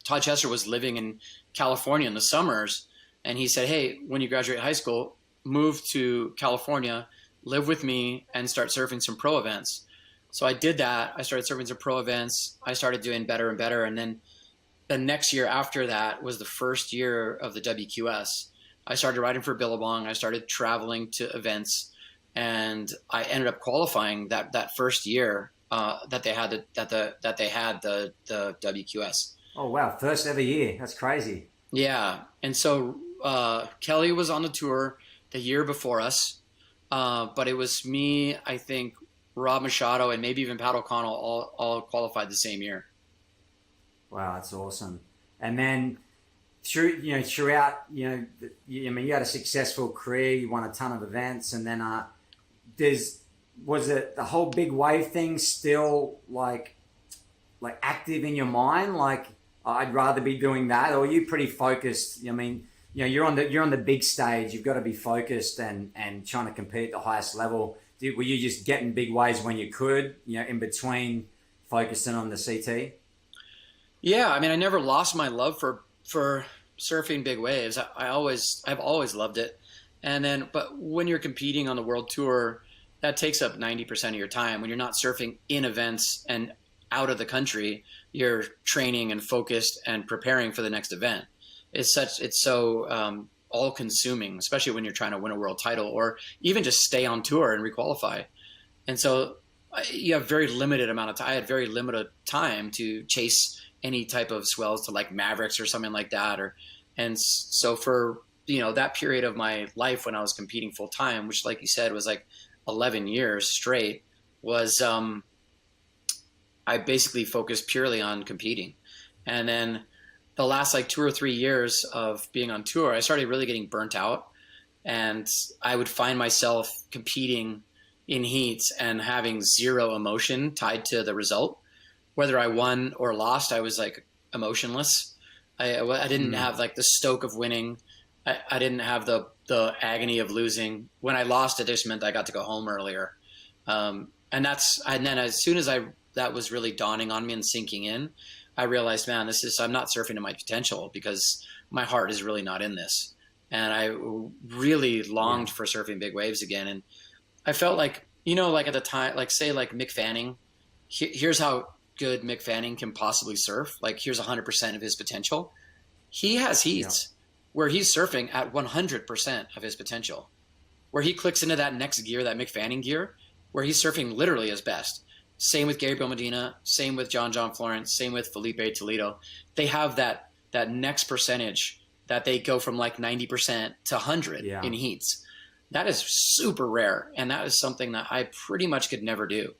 Chesser was living California in the summers. And he said, hey, when you graduate high school, move to California, live with me, and start surfing some pro events. So I did that. I started surfing some pro events. I started doing better and better. And then the next year after that was the first year of the WQS. I started riding for Billabong. I started traveling to events, and I ended up qualifying that first year that they had the WQS. Oh wow, first ever year. That's crazy. Yeah, and so Kelly was on the tour the year before us, but it was me, I think, Rob Machado, and maybe even Pat O'Connell all qualified the same year. Wow, that's awesome. And then throughout, you had a successful career. You won a ton of events, and then was it the whole big wave thing still like active in your mind? Like, I'd rather be doing that, or are you pretty focused? I mean, you're on the big stage. You've got to be focused and trying to compete at the highest level. Were you just getting big waves when you could, in between focusing on the CT? Yeah, I mean, I never lost my love for surfing big waves. I've always loved it. But when you're competing on the world tour, that takes up 90% of your time. When you're not surfing in events and out of the country, you're training and focused and preparing for the next event. It's so all consuming, especially when you're trying to win a world title or even just stay on tour and requalify. And so you have very limited amount of time. I had very limited time to chase any type of swells to like Mavericks or something like that. So for, that period of my life when I was competing full time, which like you said was like 11 years straight, was I basically focused purely on competing. And then the last like 2 or 3 years of being on tour, I started really getting burnt out, and I would find myself competing in heats and having zero emotion tied to the result. Whether I won or lost, I was like emotionless. I didn't have like the stoke of winning. I didn't have the agony of losing. When I lost, it just meant I got to go home earlier. And then as soon as that was really dawning on me and sinking in, I realized, man, I'm not surfing to my potential because my heart is really not in this. And I really longed for surfing big waves again. And I felt like, like at the time, like say like Mick Fanning, here's how good Mick Fanning can possibly surf. Like here's 100% of his potential. He has heats where he's surfing at 100% of his potential, where he clicks into that next gear, that Mick Fanning gear, where he's surfing literally his best. Same with Gabriel Medina, same with John Florence, same with Felipe Toledo. They have that next percentage that they go from like 90% to 100 in heats. That is super rare, and that is something that I pretty much could never do.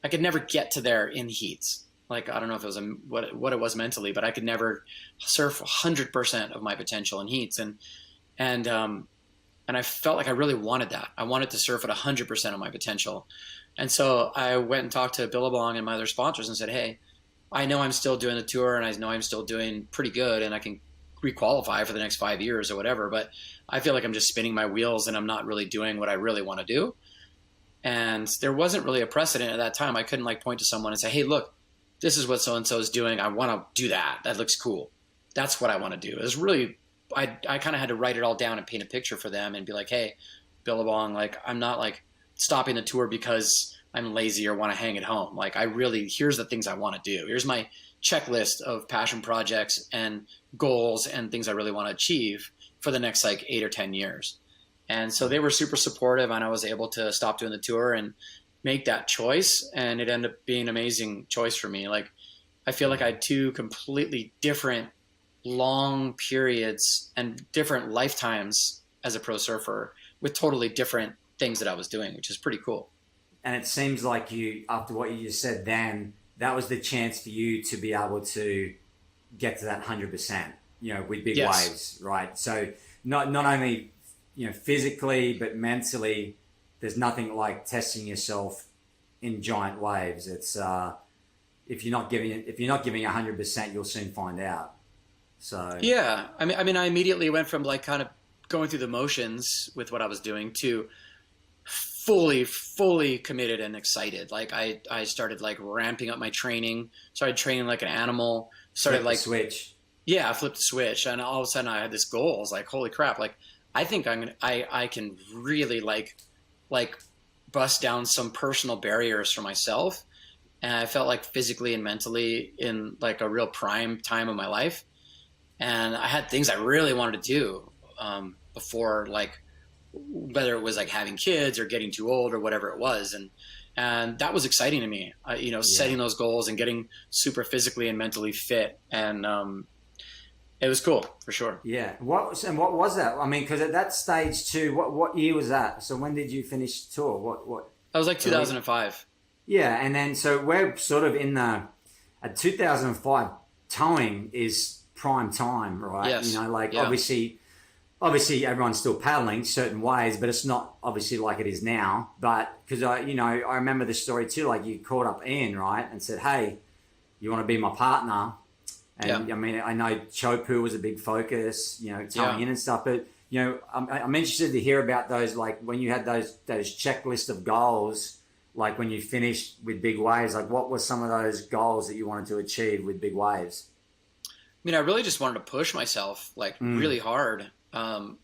I could never get to there in heats. Like, I don't know if it was what it was mentally, but I could never surf 100% of my potential in heats. And I felt like I really wanted that. I wanted to surf at 100% of my potential. And so I went and talked to Billabong and my other sponsors and said, hey, I know I'm still doing the tour, and I know I'm still doing pretty good, and I can requalify for the next 5 years or whatever, but I feel like I'm just spinning my wheels and I'm not really doing what I really want to do. And there wasn't really a precedent at that time. I couldn't like point to someone and say, hey, look, this is what so-and-so is doing. I want to do that. That looks cool. That's what I want to do. It was really, I kind of had to write it all down and paint a picture for them and be like, hey, Billabong, like, I'm not like stopping the tour because I'm lazy or want to hang at home. Like, here's the things I want to do. Here's my checklist of passion projects and goals and things I really want to achieve for the next like 8 or 10 years. And so they were super supportive, and I was able to stop doing the tour and make that choice. And it ended up being an amazing choice for me. Like, I feel like I had 2 completely different long periods and different lifetimes as a pro surfer with totally different things that I was doing, which is pretty cool. And it seems like after what you just said then, that was the chance for you to be able to get to that 100%, with big waves, right? So not only, physically, but mentally, there's nothing like testing yourself in giant waves. It's if you're not giving 100%, you'll soon find out. So yeah, I mean, I immediately went from like kind of going through the motions with what I was doing to fully committed and excited. Like I started like ramping up my training, started training like an animal, started like switch. Yeah, I flipped the switch, and all of a sudden I had this goal. I was like, holy crap! Like, I think I can really like bust down some personal barriers for myself. And I felt like physically and mentally in like a real prime time of my life. And I had things I really wanted to do before, like whether it was like having kids or getting too old or whatever it was. And that was exciting to me, setting those goals and getting super physically and mentally fit. And it was cool for sure. Yeah. What was that? I mean, because at that stage too, what year was that? So when did you finish the tour? What? That was like 2005. Yeah, and then so we're sort of in the 2005 towing is prime time, right? Yes. Obviously everyone's still paddling certain ways, but it's not obviously like it is now. But because I remember the story too. Like you called up Ian, right, and said, "Hey, you want to be my partner?" And I mean, I know Chopu was a big focus, towing in and stuff. But I'm interested to hear about those, like when you had those checklist of goals. Like when you finished with big waves, like what were some of those goals that you wanted to achieve with big waves? I mean, I really just wanted to push myself like really hard. And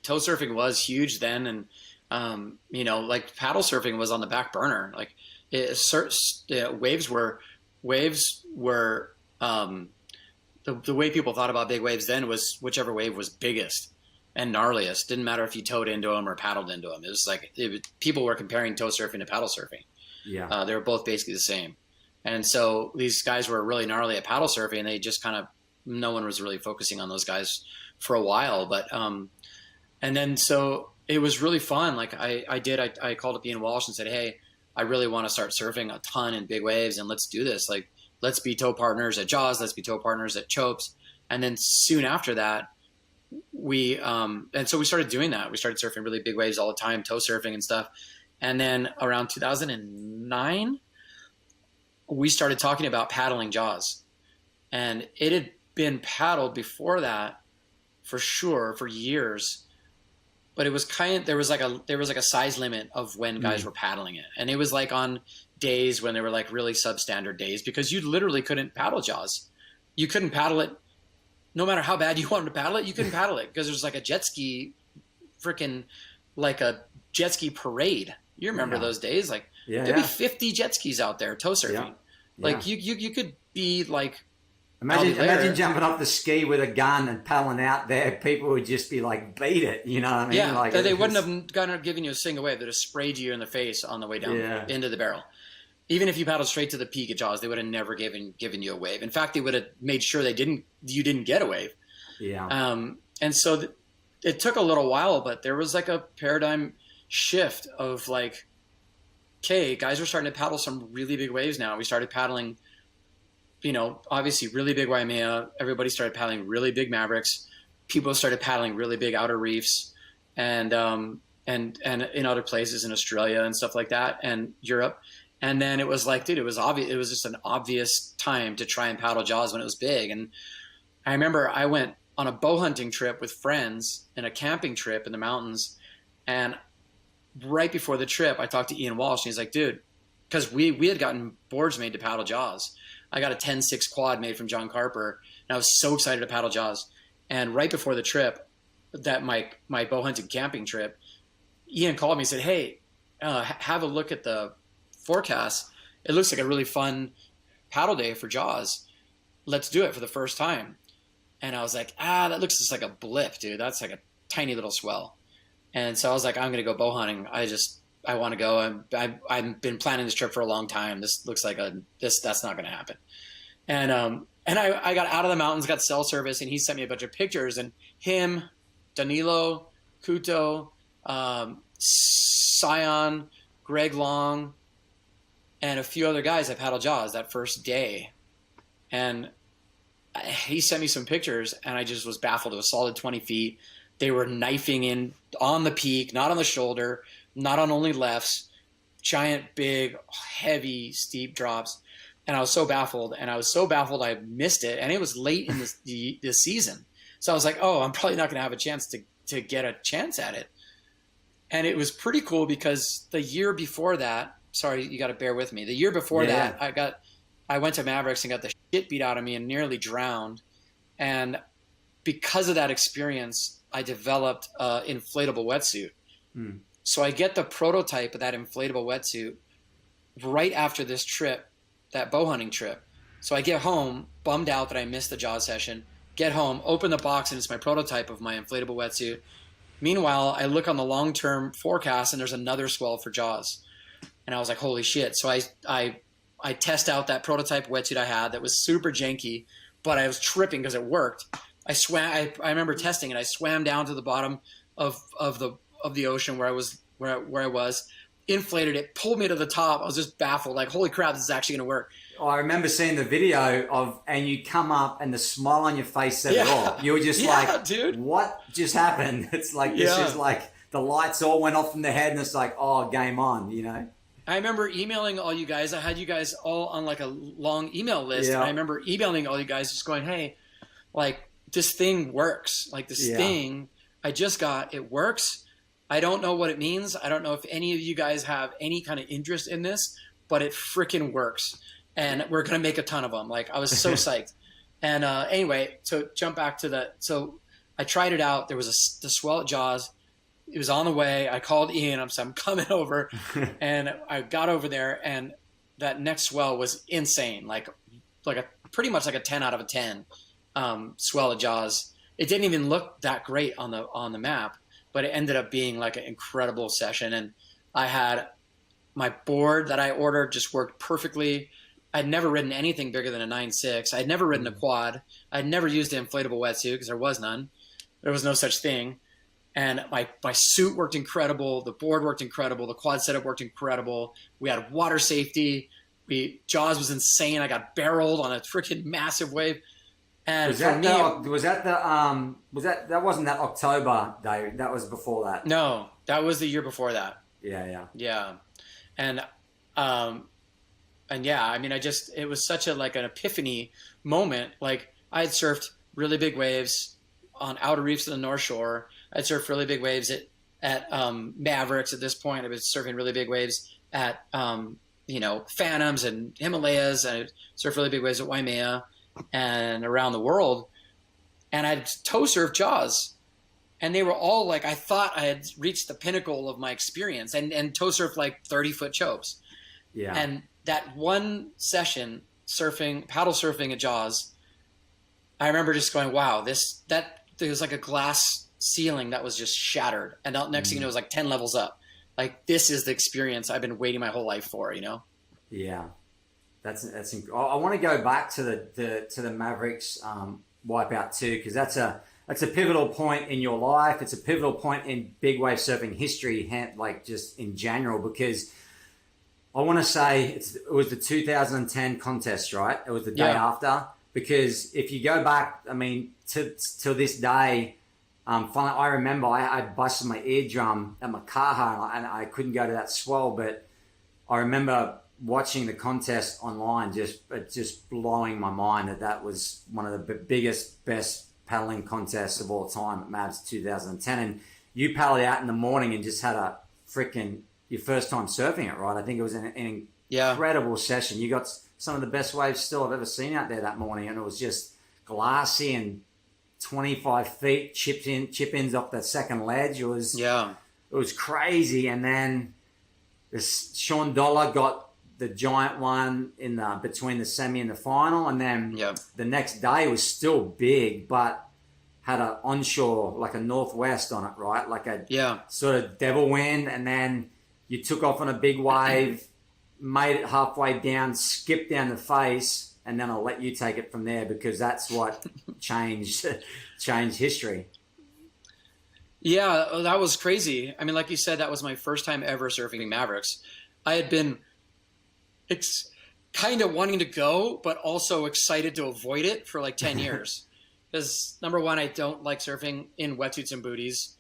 toe surfing was huge then. And, like paddle surfing was on the back burner. Like waves were the way people thought about big waves then was whichever wave was biggest and gnarliest. Didn't matter if you towed into them or paddled into them. It was like people were comparing toe surfing to paddle surfing. Yeah, they were both basically the same. And so these guys were really gnarly at paddle surfing, and they just kind of no one was really focusing on those guys for a while. But and then so it was really fun. Like I called up Ian Walsh and said, "Hey, I really want to start surfing a ton in big waves, and let's do this. Like let's be tow partners at Jaws. Let's be tow partners at Chopes." And then soon after that, and so we started doing that. We started surfing really big waves all the time, toe surfing and stuff. And then around 2009, we started talking about paddling Jaws, and it had been paddled before that for sure for years, but it was there was like a size limit of when guys were paddling it. And it was like on days when they were like really substandard days, because you literally couldn't paddle Jaws. You couldn't paddle it. No matter how bad you wanted to paddle it, you couldn't paddle it because there's like a jet ski, freaking like a jet ski parade. You remember those days? Like there'd be 50 jet skis out there toe surfing. Yeah. Like you could be like, imagine jumping off the ski with a gun and paddling out there. People would just be like, beat it. You know what I mean? Yeah, like, they wouldn't have given you a single wave. They'd have sprayed you in the face on the way down into the barrel. Even if you paddled straight to the peak of Jaws, they would have never given you a wave. In fact, they would have made sure you didn't get a wave. Yeah. And so it took a little while, but there was like a paradigm shift of like, okay, guys were starting to paddle some really big waves now. We started paddling, obviously really big Waimea. Everybody started paddling really big Mavericks. People started paddling really big outer reefs, and in other places in Australia and stuff like that, and Europe. And then it was like, dude, it was obvious. It was just an obvious time to try and paddle Jaws when it was big. And I remember I went on a bow hunting trip with friends and a camping trip in the mountains. And right before the trip, I talked to Ian Walsh, and he's like, dude, because we had gotten boards made to paddle Jaws. I got a 10-6 quad made from John Carper, and I was so excited to paddle Jaws. And right before the trip, that my bow hunting camping trip, Ian called me and said, hey, have a look at the forecast. It looks like a really fun paddle day for Jaws. Let's do it for the first time. And I was like, that looks just like a blip, dude. That's like a tiny little swell. And so I was like, I'm going to go bow hunting. I want to go. I've been planning this trip for a long time. This looks like that's not going to happen. And I got out of the mountains, got cell service, and he sent me a bunch of pictures, and him, Danilo, Kuto, Sion, Greg Long, and a few other guys that paddled Jaws that first day. And he sent me some pictures, and I just was baffled. It was solid 20 feet. They were knifing in on the peak, not on the shoulder, not on only lefts, giant, big, heavy, steep drops. And I was so baffled, I missed it. And it was late in the season. So I was like, oh, I'm probably not going to have a chance to get a chance at it. And it was pretty cool because the year before that, sorry, you got to bear with me. The year before that, I went to Mavericks and got the shit beat out of me and nearly drowned. And because of that experience, I developed an inflatable wetsuit. So I get the prototype of that inflatable wetsuit right after this trip, that bow hunting trip. So I get home, bummed out that I missed the Jaws session, get home, open the box, and it's my prototype of my inflatable wetsuit. Meanwhile, I look on the long-term forecast and there's another swell for Jaws. And I was like, holy shit. So I test out that prototype wetsuit I had that was super janky, but I was tripping because it worked. I remember testing it. I swam down to the bottom of the ocean where I was, inflated it, pulled me to the top. I was just baffled, like, holy crap, this is actually going to work. Oh, I remember seeing the video and you come up and the smile on your face said it all. You were just like, dude, what just happened? It's like, this is like the lights all went off in the head and it's like, oh, game on, you know? I remember emailing all you guys. I had you guys all on like a long email list. And I remember emailing all you guys just going, hey, like, this thing works. Like, this thing I just got, it works. I don't know what it means. I don't know if any of you guys have any kind of interest in this, but it freaking works. And we're going to make a ton of them. Like, I was so psyched. And anyway, so jump back to that. So I tried it out. There was the swell at Jaws. It was on the way. I called Ian. I'm coming over. And I got over there, and that next swell was insane. Like pretty much like a 10 out of a 10 swell at Jaws. It didn't even look that great on the map, but it ended up being like an incredible session. And I had my board that I ordered just worked perfectly. I'd never ridden anything bigger than a 9.6. I'd never ridden a quad. I'd never used an inflatable wetsuit because there was none. There was no such thing. And my suit worked incredible. The board worked incredible. The quad setup worked incredible. We had water safety. Jaws was insane. I got barreled on a freaking massive wave. And that wasn't that October day? That was before that. No, that was the year before that. Yeah. And yeah, I mean, it was such an epiphany moment. Like, I had surfed really big waves on outer reefs of the North Shore. I'd surfed really big waves at Mavericks at this point. I was surfing really big waves at, Phantoms and Himalayas. And I'd surfed really big waves at Waimea and around the world. And I'd tow surf Jaws. And they were all like, I thought I had reached the pinnacle of my experience and tow surf like 30-foot chopes. Yeah. And that one session paddle surfing at Jaws, I remember just going, wow, there was like a glass ceiling that was just shattered. And next thing you know, it was like 10 levels up. Like, this is the experience I've been waiting my whole life for, you know? Yeah. I want to go back to the Mavericks wipeout too, because that's a pivotal point in your life. It's a pivotal point in big wave surfing history, like just in general, because I want to say it was the 2010 contest, right? It was the day after, because if you go back, I mean, to this day, finally, I remember I busted my eardrum at Makaha and I couldn't go to that swell, but I remember watching the contest online, just blowing my mind that was one of the biggest, best paddling contests of all time at Mavs 2010. And you paddled out in the morning and just had your first time surfing it, right? I think it was an incredible session. You got some of the best waves still I've ever seen out there that morning, and it was just glassy and 25 feet chip ins off the second ledge. It was crazy. And then Sean Dollar got the giant one in between the semi and the final, and then the next day was still big, but had an onshore, like a northwest on it, right? Like a sort of devil wind, and then you took off on a big wave, made it halfway down, skipped down the face, and then I'll let you take it from there, because that's what changed history. Yeah, that was crazy. I mean, like you said, that was my first time ever surfing Mavericks. I had been kind of wanting to go, but also excited to avoid it for like 10 years. Because number one, I don't like surfing in wetsuits and booties.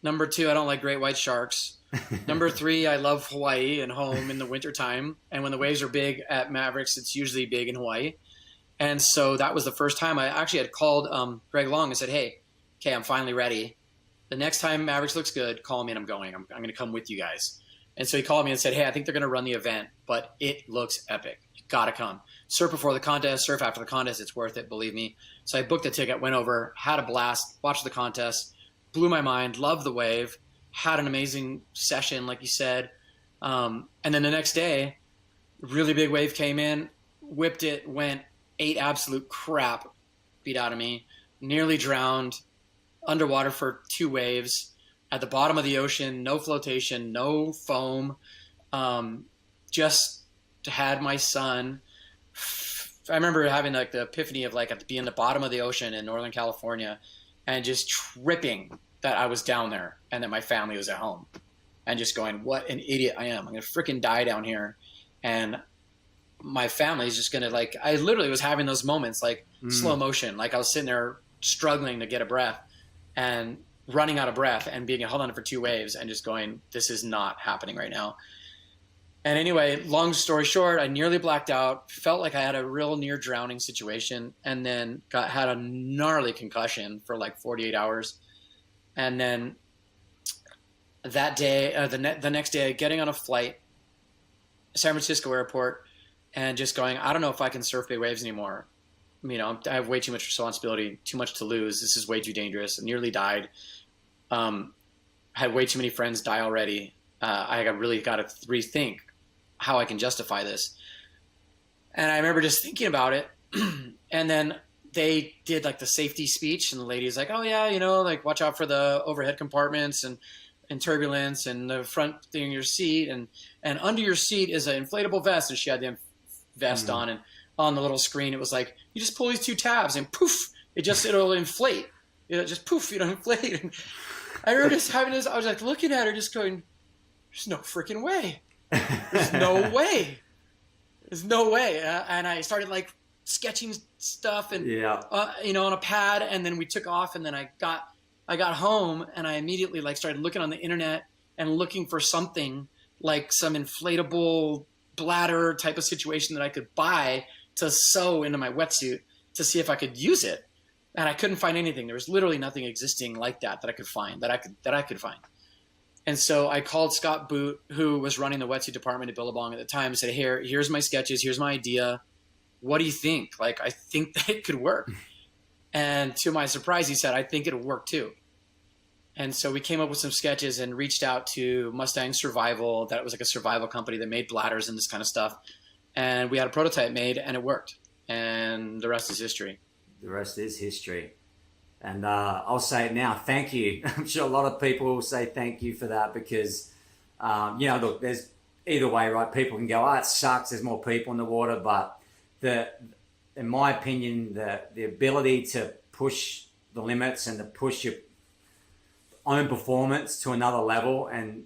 Number two, I don't like great white sharks. Number three, I love Hawaii and home in the wintertime. And when the waves are big at Mavericks, it's usually big in Hawaii. And so that was the first time I actually had called Greg Long and said, hey, okay, I'm finally ready. The next time Mavericks looks good, call me and I'm going. I'm going to come with you guys. And so he called me and said, hey, I think they're going to run the event, but it looks epic. You got to come. Surf before the contest, surf after the contest. It's worth it, believe me. So I booked a ticket, went over, had a blast, watched the contest, blew my mind, loved the wave, had an amazing session, like you said. And then the next day, really big wave came in, whipped it, went, ate absolute crap, beat out of me, nearly drowned, underwater for 2 waves, at the bottom of the ocean, no flotation, no foam, just had my son. I remember having like the epiphany of like at being the bottom of the ocean in Northern California and just tripping that I was down there and that my family was at home and just going, what an idiot I am. I'm going to freaking die down here. And my family is just going to like, I literally was having those moments like slow motion. Like I was sitting there struggling to get a breath and running out of breath and being held on for 2 waves and just going, this is not happening right now. And anyway, long story short, I nearly blacked out, felt like I had a real near drowning situation, and then had a gnarly concussion for like 48 hours. And then that day, the next day, getting on a flight, San Francisco airport, and just going, I don't know if I can surf big waves anymore. You know, I have way too much responsibility, too much to lose. This is way too dangerous. I nearly died. Had way too many friends die already. I really got to rethink how I can justify this. And I remember just thinking about it. And then they did like the safety speech, and the lady was like, oh yeah, you know, like watch out for the overhead compartments and turbulence and the front thing in your seat. And under your seat is an inflatable vest. And she had the vest on, and on the little screen, it was like, you just pull these 2 tabs and poof, it'll inflate. It'll just poof, inflate. And I remember just having this, I was like looking at her just going, there's no freaking way. There's no way. There's no way. And I started like sketching stuff and, you know, on a pad. And then we took off, and then I got home, and I immediately like started looking on the internet and looking for something like some inflatable bladder type of situation that I could buy to sew into my wetsuit to see if I could use it. And I couldn't find anything. There was literally nothing existing like that I could find, that I could find. And so I called Scott Boot, who was running the wetsuit department at Billabong at the time, and said, here's my sketches. Here's my idea. What do you think? Like, I think that it could work. And to my surprise, he said, I think it'll work too. And so we came up with some sketches and reached out to Mustang Survival. That was like a survival company that made bladders and this kind of stuff. And we had a prototype made, and it worked. And the rest is history. The rest is history. And I'll say it now, thank you. I'm sure a lot of people will say thank you for that because, you know, look, there's either way, right? People can go, it sucks, there's more people in the water. But in my opinion, the ability to push the limits and to push your own performance to another level, and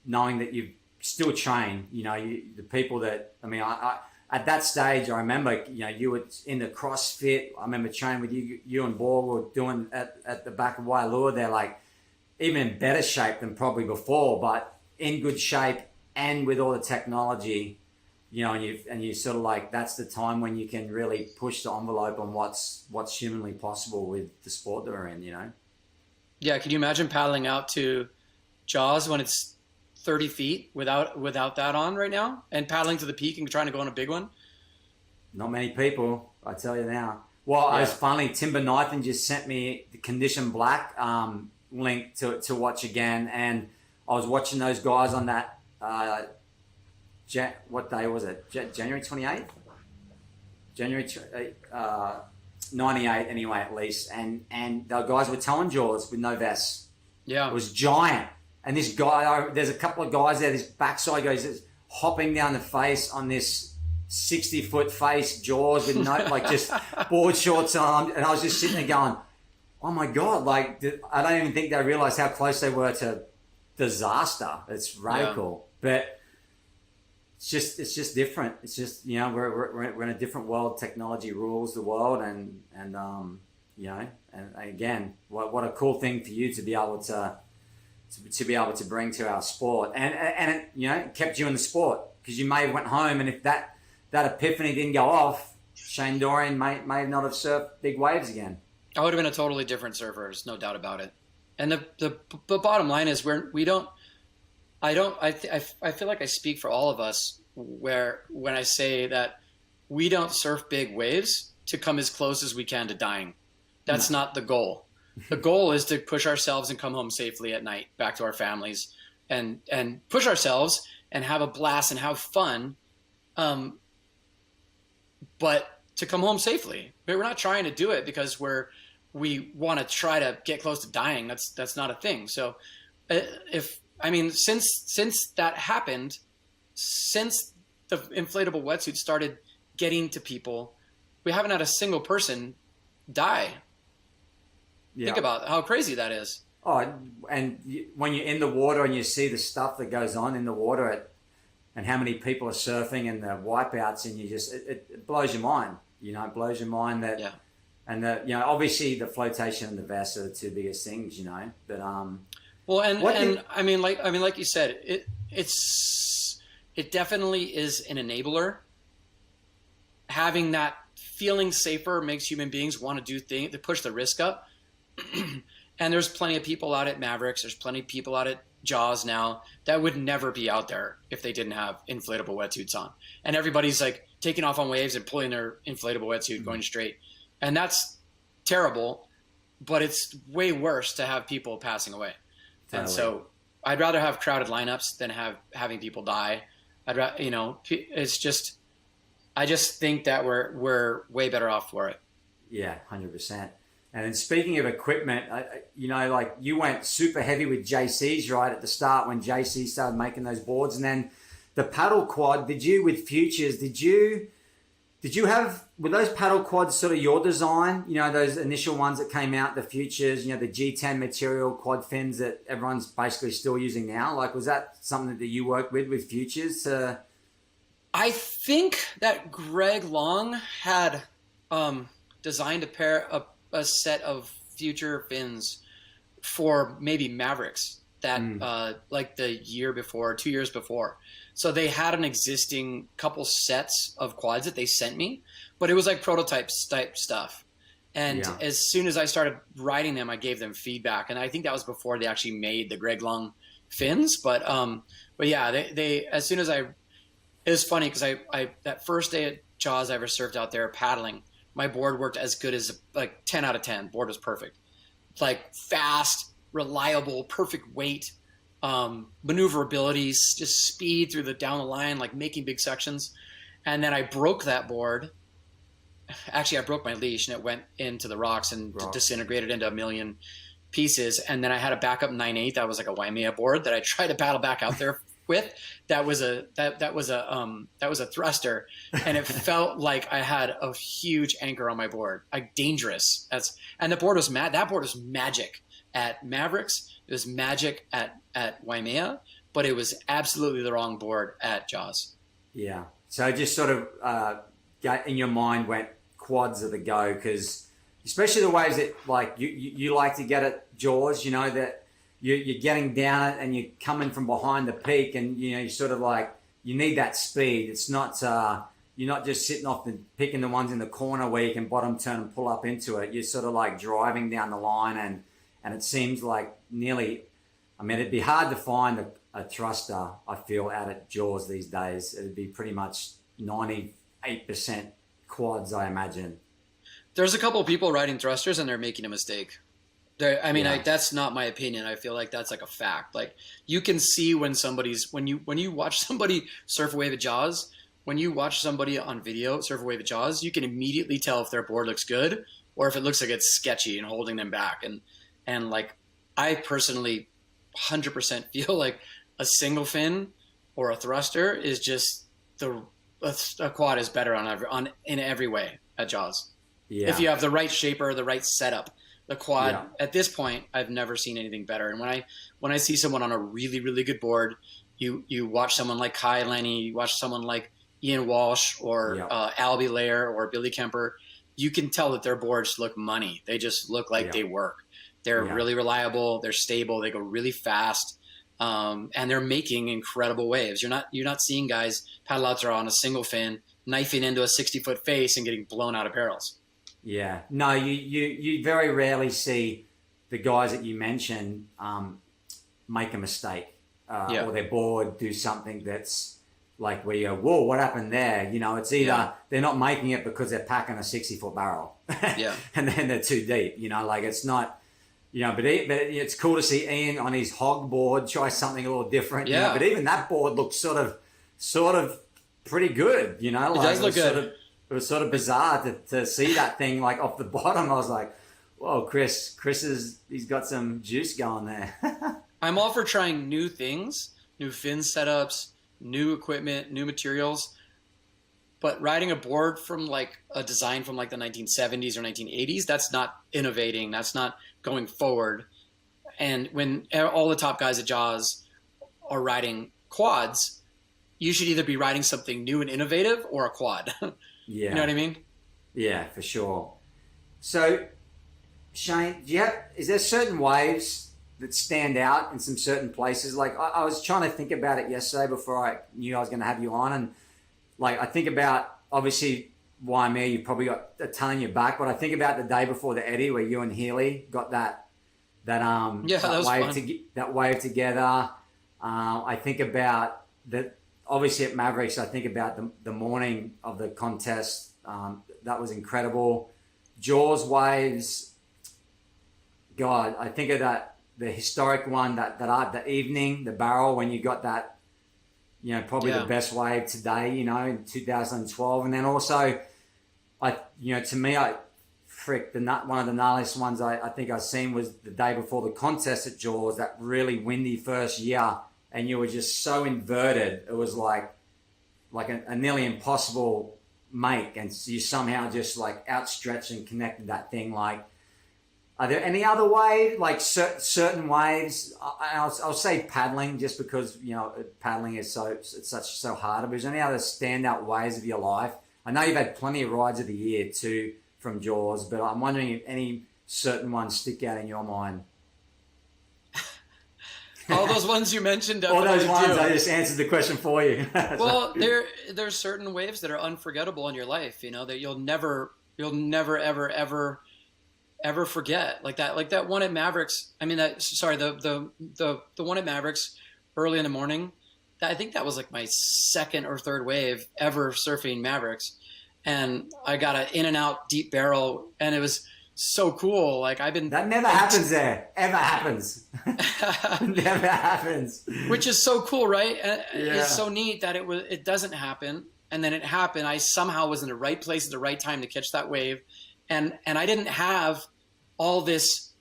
knowing that you still train, you know, the people that, I mean, I at that stage, I remember, you know, you were in the CrossFit. I remember training with you and Ball were doing at the back of Wailua. They're like even in better shape than probably before, but in good shape and with all the technology, you know, and you sort of like, that's the time when you can really push the envelope on what's humanly possible with the sport that we're in, you know? Yeah. Can you imagine paddling out to Jaws when it's 30 feet without that on right now, and paddling to the peak and trying to go on a big one? Not many people, I tell you now. Well, yeah. I was finally, Timber Nathan just sent me the Condition Black link to watch again, and I was watching those guys on that, what day was it? January 28th? January 98 anyway, at least, and the guys were towing Jaws with no vests. Yeah. It was giant. And this guy, there's a couple of guys there, this backside goes hopping down the face on this 60-foot face, Jaws with no, like just board shorts on. And I was just sitting there going, oh my God, like, I don't even think they realized how close they were to disaster. It's radical. Yeah. But it's just different. It's just, you know, we're in a different world. Technology rules the world. And you know, and again, what a cool thing for you to be able to bring to our sport, and it, you know, kept you in the sport, because you may have went home, and if that epiphany didn't go off, Shane Dorian may not have surfed big waves again. I would have been a totally different surfer. There's no doubt about it. And the bottom line is we don't. I feel like I speak for all of us when I say that we don't surf big waves to come as close as we can to dying. That's No. not the goal. The goal is to push ourselves and come home safely at night, back to our families, and push ourselves and have a blast and have fun. But to come home safely. But we're not trying to do it because we want to try to get close to dying. That's not a thing. So since that happened, since the inflatable wetsuit started getting to people, we haven't had a single person die. Yeah. Think about how crazy that is. Oh, and when you're in the water and you see the stuff that goes on in the water, and how many people are surfing and the wipeouts, and it blows your mind. It blows your mind that, Yeah. and obviously the flotation and the vest are the two biggest things, but well, like you said, it definitely is an enabler. Having that feeling safer makes human beings want to do things to push the risk up. And there's plenty of people out at Mavericks. There's plenty of people out at Jaws now that would never be out there if they didn't have inflatable wetsuits on. And everybody's like taking off on waves and pulling their inflatable wetsuit going straight. And that's terrible, but it's way worse to have people passing away. Totally. And so I'd rather have crowded lineups than having people die. It's just, I just think that we're way better off for it. Yeah, 100%. And then speaking of equipment, like you went super heavy with JCs right at the start when JC started making those boards, and then the paddle quad. Were those paddle quads sort of your design? Those initial ones that came out, the Futures, the G10 material quad fins that everyone's basically still using now. Like, was that something that you worked with Futures? I think that Greg Long had designed a set of Future fins for maybe Mavericks that like the year before, 2 years before. So they had an existing couple sets of quads that they sent me, but it was like prototype type stuff. And as soon as I started riding them, I gave them feedback. And I think that was before they actually made the Greg Long fins. But yeah, they as soon as it was funny because I that first day at Jaws I ever surfed out there paddling, my board worked as good as like 10 out of 10. Board was perfect. Like fast, reliable, perfect weight, maneuverability, just speed through down the line, like making big sections. And then I broke that board. Actually, I broke my leash and it went into the rocks and disintegrated into a million pieces. And then I had a backup 9/8 that was like a Waimea board that I tried to paddle back out there with. That was a thruster, and it felt like I had a huge anchor on my board, like dangerous. And the board was that board was magic at Mavericks. It was magic at Waimea, but it was absolutely the wrong board at Jaws. Yeah. So just sort of in your mind went quads are the go, because especially the waves that like you like to get at Jaws, that you're getting down it and you're coming from behind the peak, and you sort of like you need that speed. It's not you're not just sitting off and picking the ones in the corner where you can bottom turn and pull up into it. You're sort of like driving down the line, and it seems like it'd be hard to find a thruster, I feel, out at Jaws these days. It'd be pretty much 98% quads, I imagine. There's a couple of people riding thrusters and they're making a mistake. That's not my opinion. I feel like that's like a fact. Like you can see when you watch somebody surf a wave at Jaws, when you watch somebody on video surf a wave at Jaws, you can immediately tell if their board looks good or if it looks like it's sketchy and holding them back. And like I personally 100% feel like a single fin or a thruster is just a quad is better in every way at Jaws. Yeah. If you have the right shaper, the right setup. The quad at this point, I've never seen anything better. And when I see someone on a really, really good board, you watch someone like Kai Lenny, you watch someone like Ian Walsh or Albie Lair or Billy Kemper, you can tell that their boards look money. They just look like they work. They're really reliable. They're stable. They go really fast. And they're making incredible waves. You're not seeing guys paddle out there on a single fin, knifing into a 60-foot face and getting blown out of barrels. Yeah, no, you very rarely see the guys that you mentioned make a mistake. Yeah. or their board do something that's like where you go, whoa, what happened there? You know, it's either they're not making it because they're packing a 60-foot barrel, Yeah. and then they're too deep. You know, like it's not. You know, but it's cool to see Ian on his hog board try something a little different. Yeah. You know, but even that board looked sort of pretty good. You know, like it does look good. It was sort of bizarre to see that thing like off the bottom. I was like, whoa, Chris he's got some juice going there. I'm all for trying new things, new fin setups, new equipment, new materials. But riding a board from like a design from like the 1970s or 1980s, that's not innovating. That's not going forward. And when all the top guys at Jaws are riding quads, you should either be riding something new and innovative or a quad. Yeah. You know what I mean? Yeah, for sure. So, Shane, is there certain waves that stand out in some certain places? Like I was trying to think about it yesterday before I knew I was going to have you on, and like I think about obviously Waimea, you probably got a ton in your back, but I think about the day before the Eddie where you and Healy got that wave together. I think about that. Obviously at Mavericks, I think about the morning of the contest. That was incredible. Jaws waves. God, I think of the historic one the evening, the barrel when you got that. You know, probably the best wave today, you know, in 2012. And then also, to me, one of the gnarliest ones I think I've seen was the day before the contest at Jaws, that really windy first year. And you were just so inverted. It was like a nearly impossible make. And you somehow just like outstretched and connected that thing. Like, are there any other waves, like certain waves? I'll say paddling, just because you know paddling is so hard. But is there any other standout waves of your life? I know you've had plenty of rides of the year too from Jaws, but I'm wondering if any certain ones stick out in your mind. All those ones you mentioned. All those ones, I just answered the question for you. Well, there's certain waves that are unforgettable in your life. You know that you'll never ever forget, like that one at Mavericks. I mean, the one at Mavericks early in the morning. I think that was like my second or third wave ever surfing Mavericks, and I got an in and out deep barrel, and it was so cool. Like that never happens there. Ever happens. Never happens. Which is so cool, right? It's so neat that it doesn't happen, and then it happened. I somehow was in the right place at the right time to catch that wave, and I didn't have all this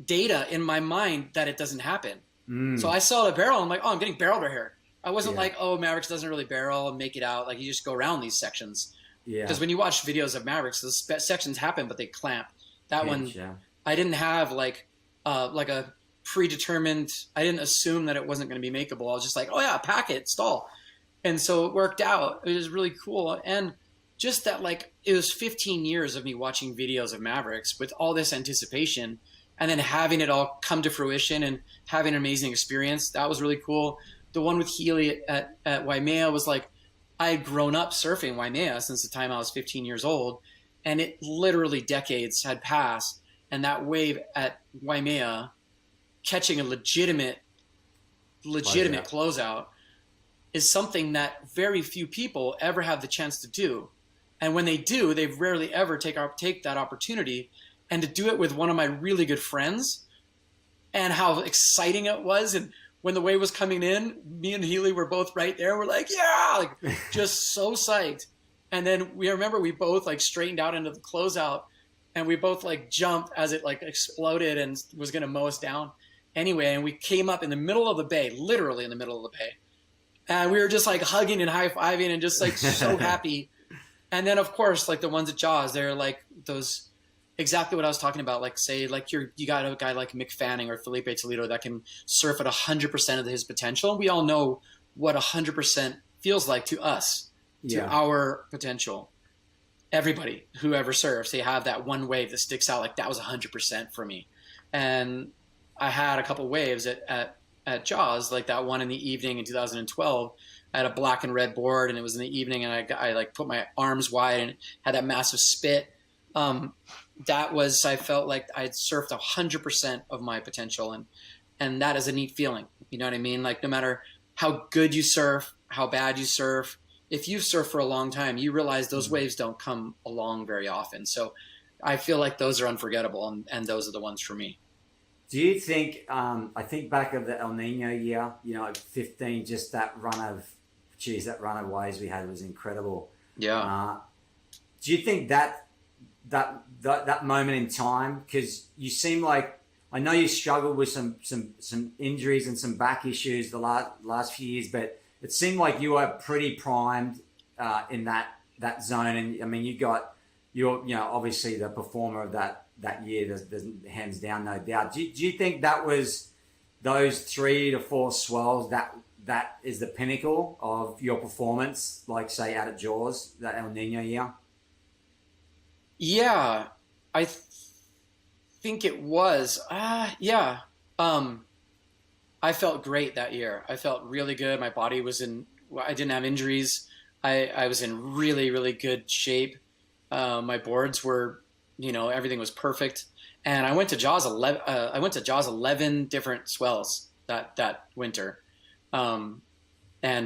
data in my mind that it doesn't happen. So I saw the barrel. I'm like, oh, I'm getting barreled right here. I wasn't like, oh, Mavericks doesn't really barrel and make it out. Like you just go around these sections. Yeah. Because when you watch videos of Mavericks, the sections happen, but they clamp. That one, I didn't have like a predetermined. I didn't assume that it wasn't going to be makeable. I was just like, oh yeah, pack it, stall, and so it worked out. It was really cool, and just that, like, it was 15 years of me watching videos of Mavericks with all this anticipation, and then having it all come to fruition and having an amazing experience. That was really cool. The one with Healy at Waimea was like, I had grown up surfing Waimea since the time I was 15 years old, and it literally decades had passed. And that wave at Waimea, catching a legitimate closeout, is something that very few people ever have the chance to do. And when they do, they rarely ever take that opportunity. And to do it with one of my really good friends, and how exciting it was. And when the wave was coming in, me and Healy were both right there. We're like, yeah, like just so psyched. And then we both like straightened out into the closeout, and we both like jumped as it like exploded and was going to mow us down anyway. And we came up in the middle of the bay, literally in the middle of the bay. And we were just like hugging and high-fiving and just like so happy. And then of course, like the ones at Jaws, they're like those, exactly what I was talking about. Like say, like you got a guy like Mick Fanning or Felipe Toledo that can surf at 100% of his potential. We all know what 100% feels like to us, to our potential. Everybody who ever surfs, they have that one wave that sticks out. Like that was 100% for me. And I had a couple waves at Jaws, like that one in the evening in 2012. I had a black and red board, and it was in the evening, and I like put my arms wide and had that massive spit. I felt like I'd surfed 100% of my potential, and that is a neat feeling. You know what I mean? Like no matter how good you surf, how bad you surf, if you surf for a long time, you realize those waves don't come along very often. So I feel like those are unforgettable, and those are the ones for me. Do you think, I think back of the El Nino year, 15, just that run of, that run of waves we had was incredible. Yeah. Do you think that moment in time, because you seem like, I know you struggled with some injuries and some back issues the last few years, but it seemed like you were pretty primed in that zone. And I mean, you're obviously the performer of that year. There's hands down, no doubt. Do you think that was those 3 to 4 swells that is the pinnacle of your performance, like say out at Jaws, that El Nino year? Yeah, I think it was. Yeah. I felt great that year. I felt really good. My body was I didn't have injuries. I was in really, really good shape. My boards were, everything was perfect. And I went to Jaws 11. I went to Jaws 11 different swells that winter. And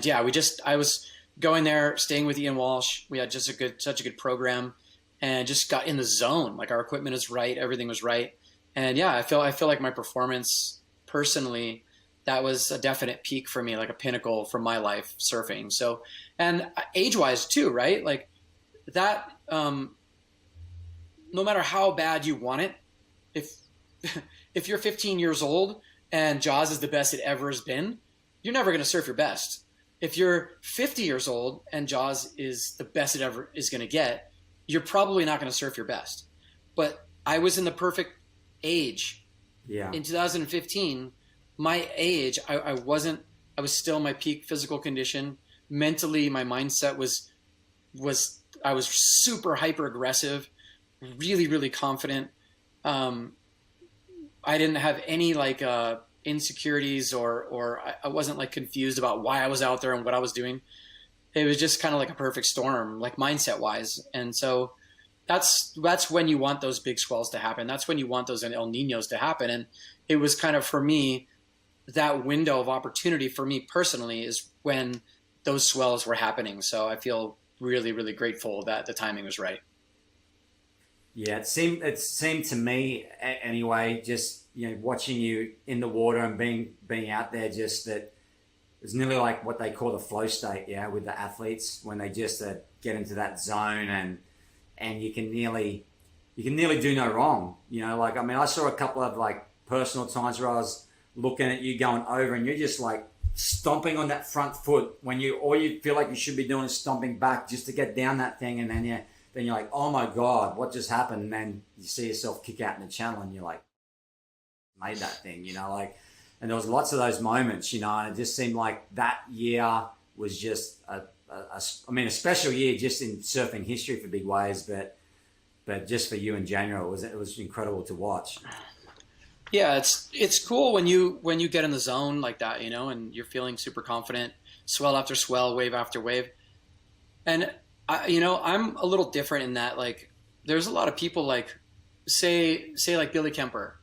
yeah, I was going there, staying with Ian Walsh. We had just such a good program, and just got in the zone. Like our equipment is right, everything was right. And yeah, I feel like my performance personally, that was a definite peak for me, like a pinnacle for my life surfing. So, and age wise too, right? Like that, no matter how bad you want it, if you're 15 years old and Jaws is the best it ever has been, you're never going to surf your best. If you're 50 years old and Jaws is the best it ever is going to get, you're probably not going to surf your best. But I was in the perfect age. Yeah. In 2015, my age, I was still in my peak physical condition. Mentally, my mindset I was super hyper aggressive, really, really confident. I didn't have any like insecurities or I wasn't like confused about why I was out there and what I was doing. It was just kind of like a perfect storm, like mindset wise. And so that's when you want those big swells to happen. That's when you want those El Ninos to happen. And it was kind of, for me, that window of opportunity for me personally is when those swells were happening. So I feel really, really grateful that the timing was right. Yeah, it seemed to me anyway, just watching you in the water and being out there, just that it was nearly like what they call the flow state, with the athletes, when they just get into that zone and you can nearly do no wrong. Like, I mean, I saw a couple of like personal times where I was looking at you going over and you're just like stomping on that front foot when all you feel like you should be doing is stomping back just to get down that thing, and then you're like, oh my God, what just happened? And then you see yourself kick out in the channel and you're like, made that thing, like, and there was lots of those moments, and it just seemed like that year was just a special year just in surfing history for big waves, but just for you in general, it was incredible to watch. Yeah, it's cool when you get in the zone like that, and you're feeling super confident, swell after swell, wave after wave. And I'm a little different in that, like, there's a lot of people like say like Billy Kemper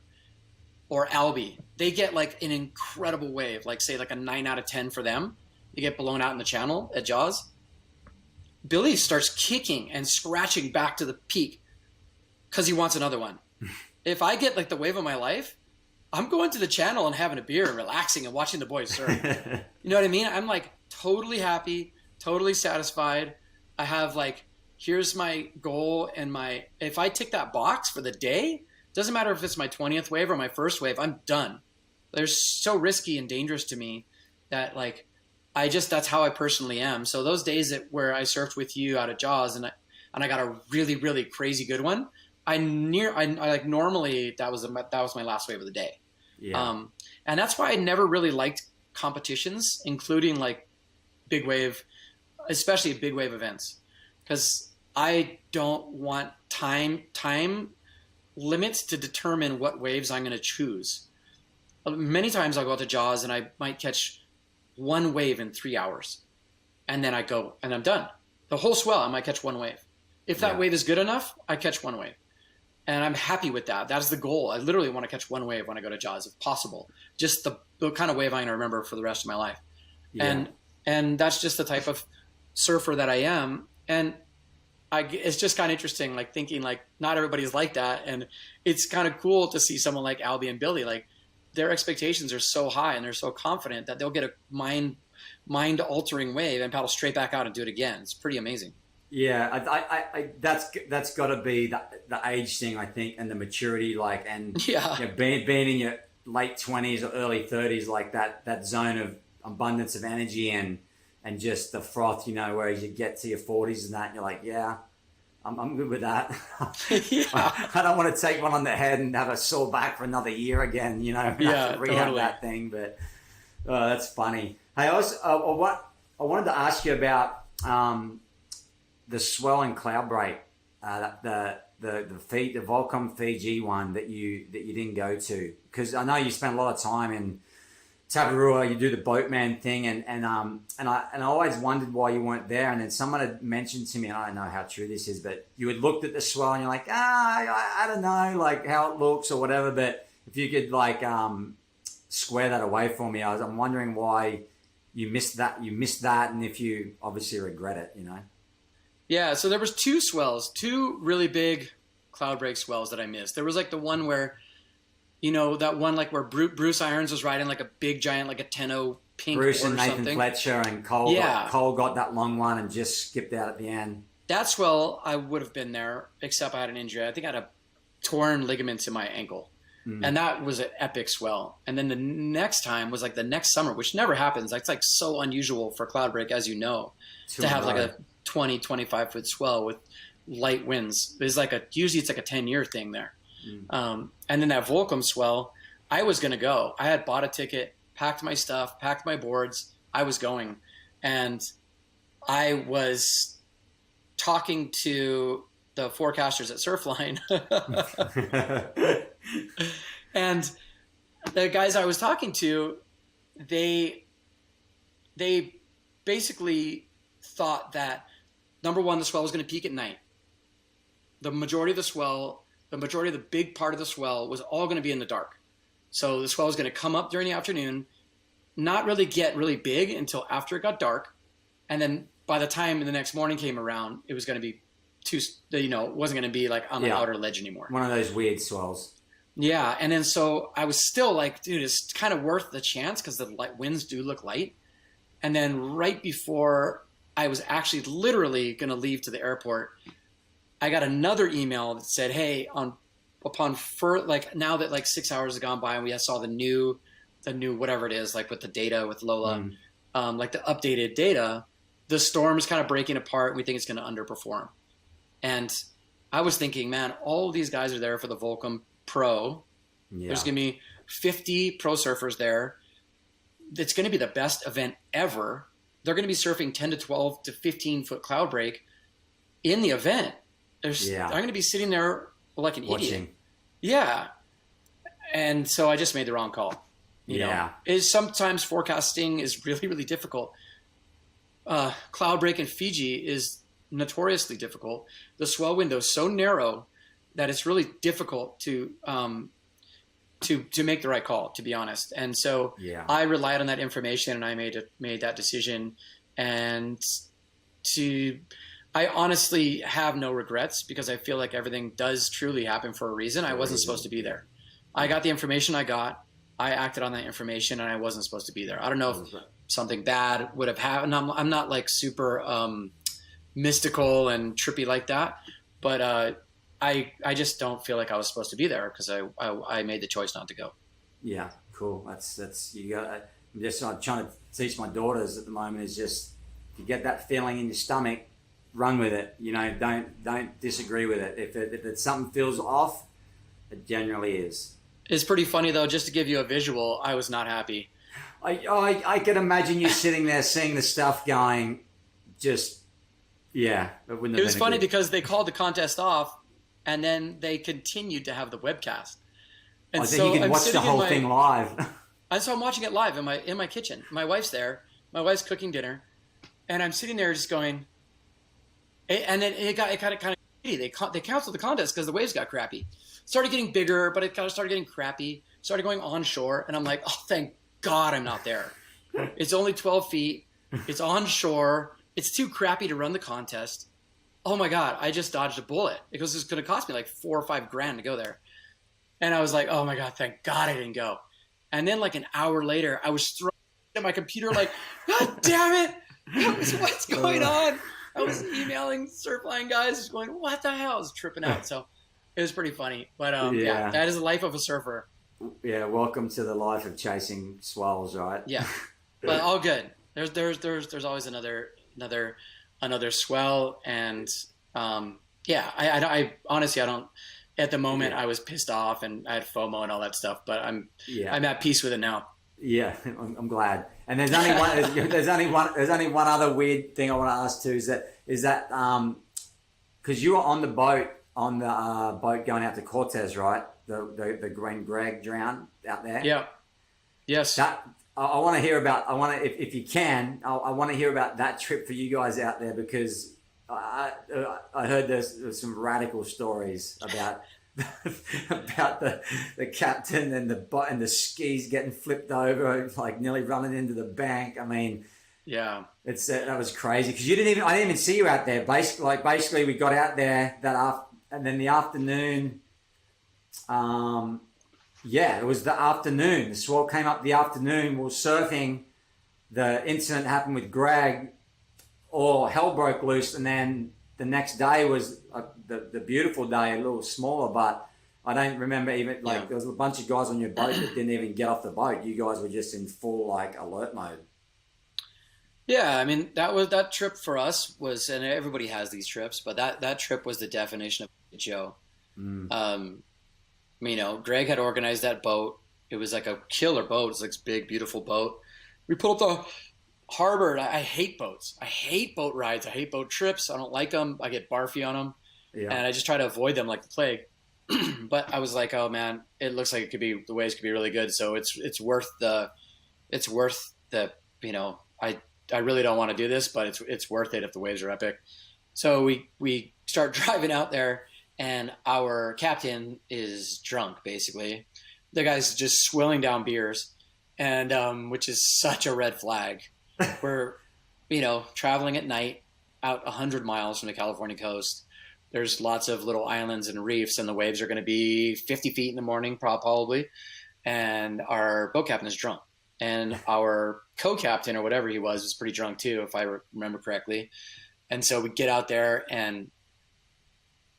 or Albie. They get like an incredible wave, like say like a 9 out of 10 for them. They get blown out in the channel at Jaws. Billy starts kicking and scratching back to the peak because he wants another one. If I get like the wave of my life, I'm going to the channel and having a beer and relaxing and watching the boys surf. You know what I mean? I'm like totally happy, totally satisfied. I have like, here's my goal, and if I tick that box for the day, doesn't matter if it's my 20th wave or my first wave, I'm done. They're so risky and dangerous to me that like, that's how I personally am. So those days where I surfed with you out at Jaws and I got a really, really crazy good one, I like normally that was my last wave of the day. Yeah. And that's why I never really liked competitions, including like big wave, especially big wave events, because I don't want time limits to determine what waves I'm going to choose. Many times I'll go out to Jaws and I might catch one wave in 3 hours, and then I go and I'm done. The whole swell, I might catch one wave. If that wave is good enough, I catch one wave. And I'm happy with that. That's the goal. I literally want to catch one wave when I go to Jaws, if possible. Just the kind of wave I'm going to remember for the rest of my life. Yeah. And that's just the type of surfer that I am. And it's just kind of interesting, like thinking like not everybody's like that. And it's kind of cool to see someone like Albie and Billy, like their expectations are so high and they're so confident that they'll get a mind altering wave and paddle straight back out and do it again. It's pretty amazing. Yeah, that's got to be the age thing, I think, and the maturity, like, and yeah, being in your late 20s or early 30s, like that zone of abundance of energy and just the froth, whereas you get to your 40s and that, and you're like, yeah, I'm good with that. yeah. I don't want to take one on the head and have a sore back for another year again, Yeah, have to rehab totally. that thing. But that's funny. Hey, I wanted to ask you about the swell and cloud break, the Volcom Fiji one that you didn't go to, because I know you spent a lot of time in Tabarua. You do the boatman thing, and I always wondered why you weren't there. And then someone had mentioned to me, and I don't know how true this is, but you had looked at the swell and you're like, I don't know, like how it looks or whatever. But if you could like square that away for me, I'm wondering why you missed that. And if you obviously regret it, Yeah, so there was two really big cloud break swells that I missed. There was like the one where, that one like where Bruce Irons was riding like a big giant, like a 10-0 pink Bruce or and Nathan something. Fletcher and Cole. Yeah. Cole got that long one and just skipped out at the end. That swell, I would have been there, except I had an injury. I think I had a torn ligaments in my ankle. And that was an epic swell. And then the next time was like the next summer, which never happens. It's like so unusual for cloud break, as you know, to have like a 20, 25 foot swell with light winds. Usually it's like a 10-year thing there. And then that Volcom swell, I was going to go. I had bought a ticket, packed my stuff, packed my boards. I was going. And I was talking to the forecasters at Surfline. And the guys I was talking to, they basically thought that, number one, the swell was going to peak at night. The majority of the big part of the swell was all going to be in the dark. So the swell was going to come up during the afternoon, not really get really big until after it got dark. And then by the time the next morning came around, it was going to be it wasn't going to be like on the outer ledge anymore. One of those weird swells. Yeah. And then so I was still like, dude, it's kind of worth the chance because the winds do look light. And then right before I was actually literally going to leave to the airport, I got another email that said, hey, now that like 6 hours have gone by and we saw the new whatever it is, like with the data with Lola, like the updated data, the storm is kind of breaking apart. And we think it's going to underperform. And I was thinking, man, all of these guys are there for the Volcom Pro. Yeah. There's going to be 50 pro surfers there. It's going to be the best event ever. They're going to be surfing 10 to 12 to 15 foot cloud break in the event. I'm going to be sitting there like an idiot. Yeah. And so I just made the wrong call. You know, sometimes forecasting is really, really difficult. Cloud break in Fiji is notoriously difficult. The swell window is so narrow that it's really difficult to make the right call, to be honest. And so I relied on that information and I made that decision. And I honestly have no regrets because I feel like everything does truly happen for a reason. I wasn't supposed to be there. I got the information I got. I acted on that information and I wasn't supposed to be there. I don't know if something bad would have happened. I'm not like super mystical and trippy like that, but I just don't feel like I was supposed to be there because I made the choice not to go. Yeah, cool. That's you got. I'm just trying to teach my daughters at the moment is just if you get that feeling in your stomach, run with it. Don't disagree with it. If it's something feels off, it generally is. It's pretty funny though. Just to give you a visual, I was not happy. I can imagine you sitting there seeing the stuff going, just it was funny because they called the contest off, and then they continued to have the webcast. And so you can watch the whole thing live. And so I'm watching it live in my kitchen. My wife's there. My wife's cooking dinner, and I'm sitting there just going. And then it kind of They canceled the contest because the waves got crappy. Started getting bigger, but it kind of started getting crappy. Started going onshore, and I'm like, oh, thank God I'm not there. It's only 12 feet. It's onshore. It's too crappy to run the contest. Oh my God, I just dodged a bullet because it's going to cost me like $4 or $5 grand to go there. And I was like, oh my God, thank God I didn't go. And then like an hour later, I was throwing at my computer like, God damn it. What's going on? I was emailing Surfline guys just going, what the hell? I was tripping out. So it was pretty funny. But yeah, that is the life of a surfer. Yeah, welcome to the life of chasing swells, right? Yeah, but all good. There's always another swell, and yeah, I honestly I don't. At the moment, I was pissed off and I had FOMO and all that stuff, but I'm at peace with it now. Yeah, I'm glad. And there's only one other weird thing I want to ask too. Is that because you were on the boat going out to Cortez, right? The Green Greg drowned out there. Yeah. Yes. That I want to hear about. If you can, I want to hear about that trip for you guys out there, because I heard there's some radical stories about the captain and the skis getting flipped over, like nearly running into the bank. I mean, yeah, that was crazy because I didn't even see you out there. Basically, we got out there and then the afternoon. It was the afternoon. The swell came up the afternoon. We were surfing. The incident happened with Greg. All hell broke loose, and then the next day was the beautiful day, a little smaller, but I don't remember even there was a bunch of guys on your boat that didn't even get off the boat. You guys were just in full alert mode. Yeah, I mean that trip for us was, and everybody has these trips, but that trip was the definition of Joe. Greg had organized that boat. It was like a killer boat. It's like this big, beautiful boat. We pulled up the harbor. I hate boats. I hate boat rides. I hate boat trips. I don't like them. I get barfy on them, and I just try to avoid them like the plague. But I was like, oh man, it looks like the waves could be really good. So it's worth the I really don't want to do this, but it's worth it if the waves are epic. So we start driving out there, and our captain is drunk. Basically, the guy's just swilling down beers, and which is such a red flag. We're, traveling at night out 100 miles from the California coast. There's lots of little islands and reefs, and the waves are going to be 50 feet in the morning, probably. And our boat captain is drunk. And our co-captain, or whatever he was pretty drunk too, if I remember correctly. And so we get out there, and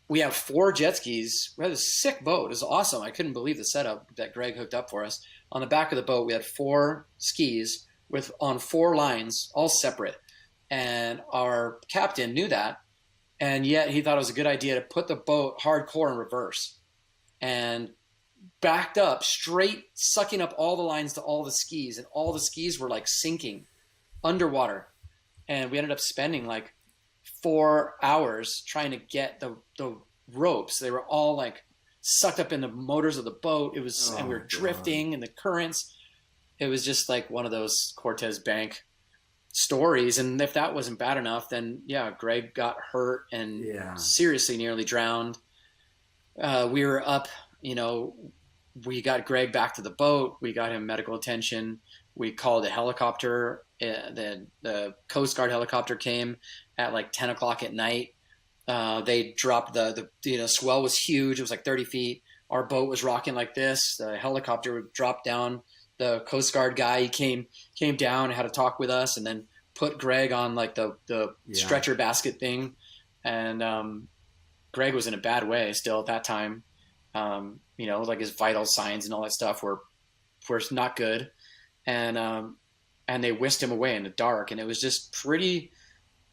we have 4 jet skis. We had a sick boat. It was awesome. I couldn't believe the setup that Greg hooked up for us. On the back of the boat, we had 4 skis on 4 lines, all separate. And our captain knew that, and yet he thought it was a good idea to put the boat hardcore in reverse and backed up straight, sucking up all the lines to all the skis, and all the skis were like sinking underwater. And we ended up spending like 4 hours trying to get the ropes. They were all like sucked up in the motors of the boat. It was, and we were drifting in the currents. It was just like one of those Cortez Bank stories. And if that wasn't bad enough, then Greg got hurt and seriously nearly drowned. We were up, we got Greg back to the boat. We got him medical attention. We called a helicopter. The Coast Guard helicopter came at like 10 o'clock at night. They dropped the swell was huge. It was like 30 feet. Our boat was rocking like this. The helicopter would drop down. The Coast Guard guy, he came down and had a talk with us, and then put Greg on like the stretcher basket thing. And Greg was in a bad way still at that time. Like his vital signs and all that stuff were not good. And they whisked him away in the dark, and it was just pretty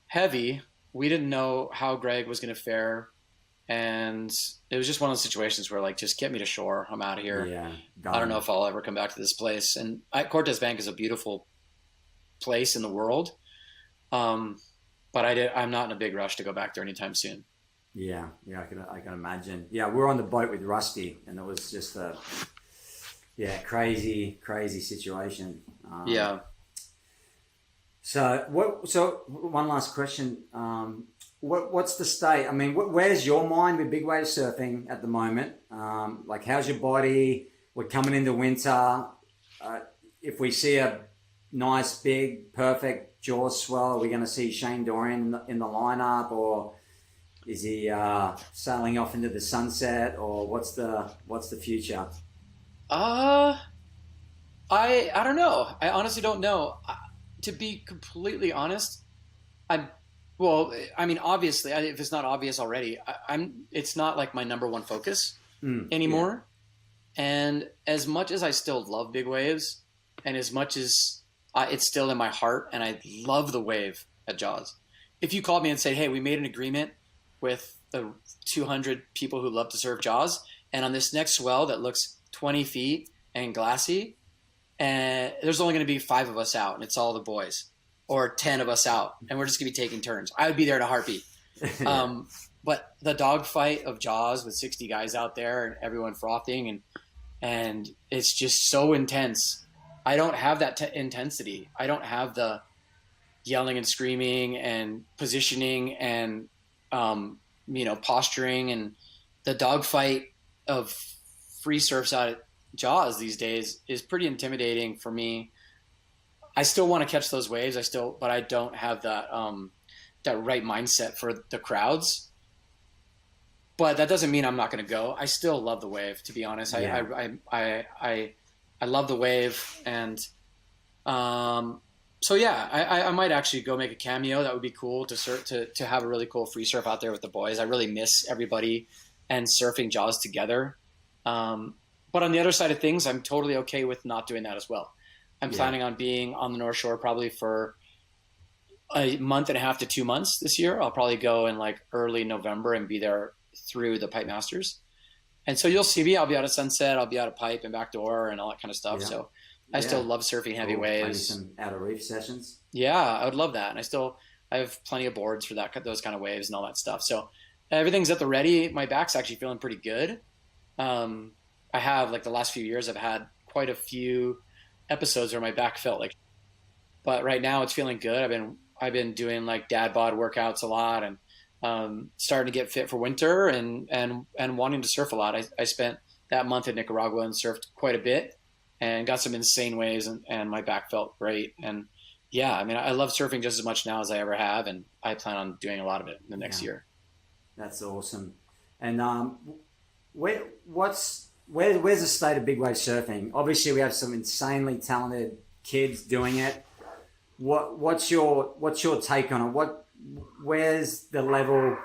heavy. We didn't know how Greg was going to fare. And it was just one of those situations where just get me to shore. I'm out of here. Yeah, I don't know if I'll ever come back to this place. And Cortez Bank is a beautiful place in the world. But I'm not in a big rush to go back there anytime soon. Yeah, I can imagine. Yeah, we're on the boat with Rusty, and it was just a crazy situation. Yeah. So one last question. what's the state? I mean, where's your mind with big wave surfing at the moment? Like, how's your body? We're coming into winter. If we see a nice, big, perfect jaw swell, are we going to see Shane Dorian in the lineup, or is he sailing off into the sunset, or what's the future? I don't know. I honestly don't know. To be completely honest, I mean, obviously, if it's not obvious already, it's not like my number one focus anymore. Yeah. And as much as I still love big waves, and as much as it's still in my heart, and I love the wave at Jaws. If you called me and said, "Hey, we made an agreement with the 200 people who love to surf Jaws, and on this next swell that looks 20 feet and glassy, and there's only going to be 5 of us out, and it's all the boys, or 10 of us out, and we're just going to be taking turns," I would be there in a heartbeat. But the dogfight of Jaws with 60 guys out there and everyone frothing, and it's just so intense. I don't have that intensity. I don't have the yelling and screaming and positioning and posturing, and the dogfight of free surfs out at Jaws these days is pretty intimidating for me. I still want to catch those waves. But I don't have that right mindset for the crowds. But that doesn't mean I'm not going to go. I still love the wave, to be honest. Yeah. I love the wave, and so yeah, I might actually go make a cameo. That would be cool to have a really cool free surf out there with the boys. I really miss everybody and surfing Jaws together. But on the other side of things, I'm totally okay with not doing that as well. I'm planning on being on the North Shore probably for a month and a half to 2 months this year. I'll probably go in like early November and be there through the Pipe Masters. And so you'll see me. I'll be out of Sunset. I'll be out of Pipe and Backdoor and all that kind of stuff. Yeah. So I still love surfing heavy waves. Maybe some out of reef sessions. Yeah, I would love that. And I have plenty of boards for those kind of waves and all that stuff. So everything's at the ready. My back's actually feeling pretty good. I have, like, the last few years, I've had quite a few episodes where my back felt like, but right now it's feeling good. I've been doing like dad bod workouts a lot, and starting to get fit for winter and wanting to surf a lot. I spent that month in Nicaragua and surfed quite a bit and got some insane waves, and my back felt great. And yeah, I mean, I love surfing just as much now as I ever have, and I plan on doing a lot of it in the next year. That's awesome. And where's the state of big wave surfing? Obviously, we have some insanely talented kids doing it. What's your take on it? Where's the level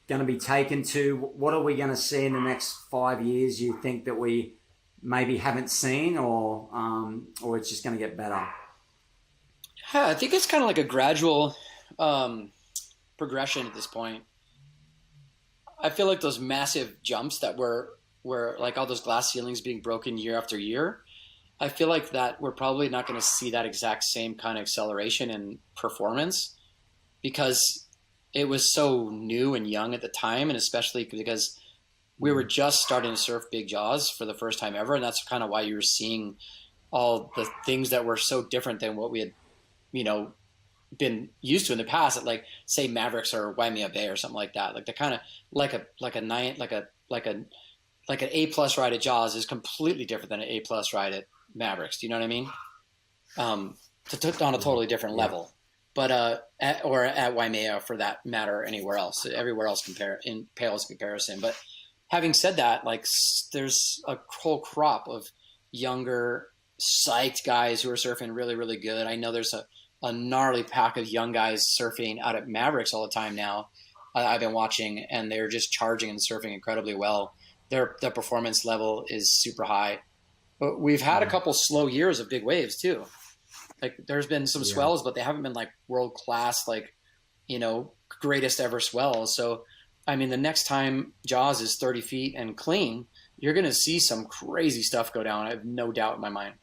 going to be taken to? What are we going to see in the next 5 years? You think that we maybe haven't seen, or it's just going to get better? Yeah, I think it's kind of like a gradual progression at this point. I feel like those massive jumps that were like all those glass ceilings being broken year after year, I feel like that we're probably not going to see that exact same kind of acceleration in performance, because it was so new and young at the time, and especially because we were just starting to surf big Jaws for the first time ever, and that's kind of why you were seeing all the things that were so different than what we had, been used to in the past, at, like, say, Mavericks or Waimea Bay or something like that. Like the kind of like an A+ ride at Jaws is completely different than an A+ ride at Mavericks. Do you know what I mean? On a totally different level. But or at Waimea, for that matter, anywhere else. Everywhere else pales in comparison. But having said that, like, there's a whole crop of younger, psyched guys who are surfing really, really good. I know there's a gnarly pack of young guys surfing out at Mavericks all the time now. I've been watching, and they're just charging and surfing incredibly well. Their performance level is super high. But we've had a couple slow years of big waves too. Like, there's been some swells, but they haven't been like world class, like, greatest ever swells. So, I mean, the next time Jaws is 30 feet and clean, you're going to see some crazy stuff go down. I have no doubt in my mind.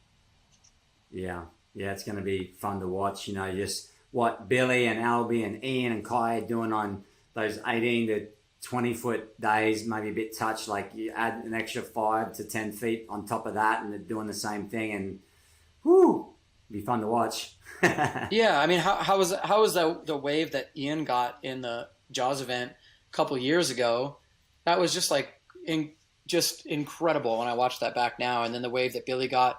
Yeah. Yeah, it's going to be fun to watch. Just what Billy and Albie and Ian and Kai are doing on those 18 to 20-foot days, maybe a bit touch. Like, you add an extra 5 to 10 feet on top of that, and they're doing the same thing, and whoo, it'd be fun to watch. Yeah, I mean, how was the wave that Ian got in the Jaws event a couple years ago, that was just like just incredible when I watched that back now. And then the wave that Billy got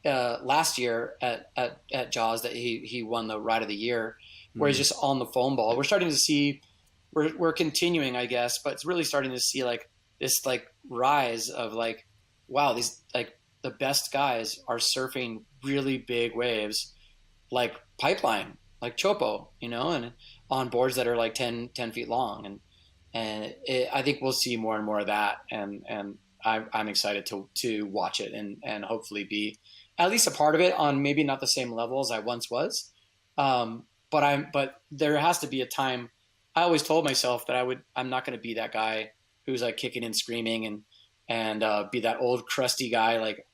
last year at Jaws, that he won the ride of the year, where he's just on the foam ball. We're starting to see, we're continuing, I guess, but it's really starting to see like this like rise of like, wow, these like the best guys are surfing really big waves like Pipeline, like Chopo, you know, and on boards that are like 10 feet long. I think we'll see more and more of that. And I'm excited to watch it and hopefully be at least a part of it on maybe not the same level as I once was. But there has to be a time. I always told myself that I'm not going to be that guy who's like kicking and screaming and be that old crusty guy, like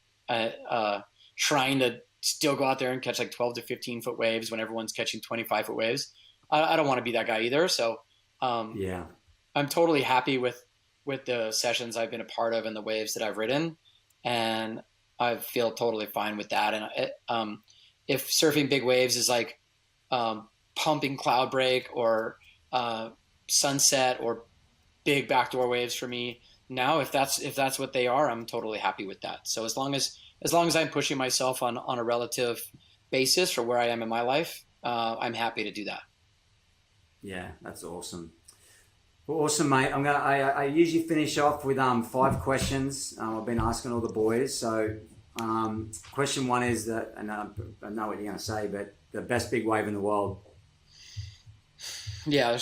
trying to still go out there and catch like 12 to 15 foot waves when everyone's catching 25 foot waves. I don't want to be that guy either. So I'm totally happy with the sessions I've been a part of and the waves that I've ridden, and I feel totally fine with that. And if surfing big waves is like pumping cloud break or sunset or big backdoor waves for me now, if that's what they are, I'm totally happy with that. So as long as I'm pushing myself on a relative basis for where I am in my life, I'm happy to do that. Yeah, that's awesome. Well, awesome, mate. I usually finish off with 5 questions. I've been asking all the boys. So question 1 is that, and I know what you're going to say, but the best big wave in the world. Yeah,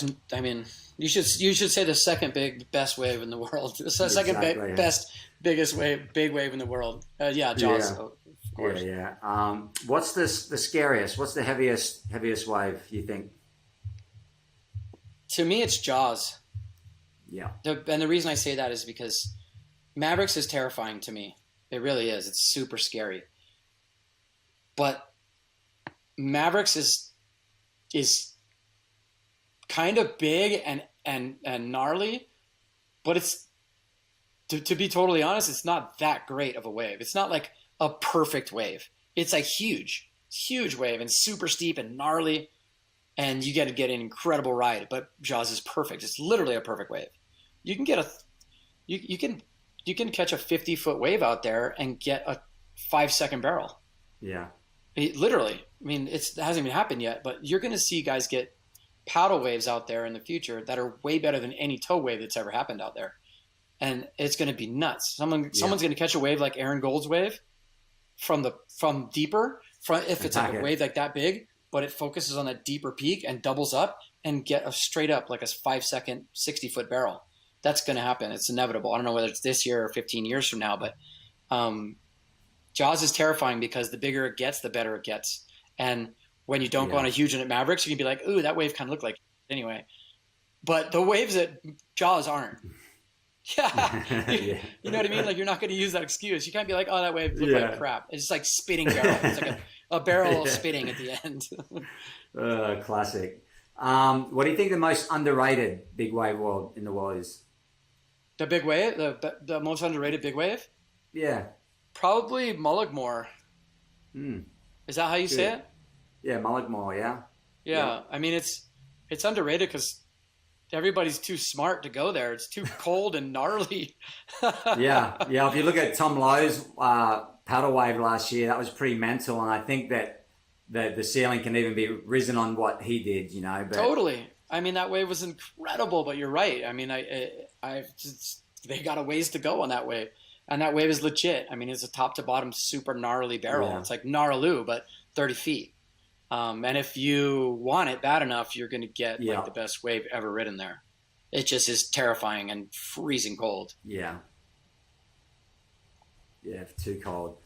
you should say the second best wave in the world. The second best biggest big wave in the world. Yeah, Jaws. Yeah. Of course. Yeah. What's the scariest? What's the heaviest wave you think? To me, it's Jaws. Yeah. And the reason I say that is because Mavericks is terrifying to me. It really is. It's super scary. But Mavericks is kind of big and gnarly, but it's to be totally honest, it's not that great of a wave. It's not like a perfect wave. It's a huge wave and super steep and gnarly, and you get to get an incredible ride. But Jaws is perfect. It's literally a perfect wave. You can get you can catch a 50-foot wave out there and get a 5-second barrel. Yeah. Literally. I mean, it hasn't even happened yet, but you're going to see guys get paddle waves out there in the future that are way better than any tow wave that's ever happened out there. And it's going to be nuts. Someone's going to catch a wave like Aaron Gould's wave from deeper, if it's like a wave like that big, but it focuses on a deeper peak and doubles up and get a straight up like a 5-second 60-foot barrel. That's going to happen. It's inevitable. I don't know whether it's this year or 15 years from now, but Jaws is terrifying because the bigger it gets, the better it gets. And when you don't go on a huge one at Mavericks, you can be like, ooh, that wave kind of looked like it anyway. But the waves at Jaws aren't. You know what I mean? Like, you're not going to use that excuse. You can't be like, oh, that wave looked like crap. It's just like spitting barrel. It's like a barrel spitting at the end. Classic. What do you think the most underrated big wave in the world is? The big wave? The most underrated big wave? Yeah. Probably Mullaghmore. Is that how you say it? Yeah, Mullaghmore, yeah. Yeah. I mean, it's underrated because everybody's too smart to go there. It's too cold and gnarly. Yeah. If you look at Tom Lowe's paddle wave last year, that was pretty mental, and I think that the ceiling can even be risen on what he did, you know. But totally. I mean, that wave was incredible, but you're right. I mean, they got a ways to go on that wave, and that wave is legit. I mean, it's a top to bottom super gnarly barrel. Yeah. It's like gnaraloo, but 30 feet. And if you want it bad enough, you're going to get like the best wave ever ridden there. It just is terrifying and freezing cold. Yeah. Yeah, too cold.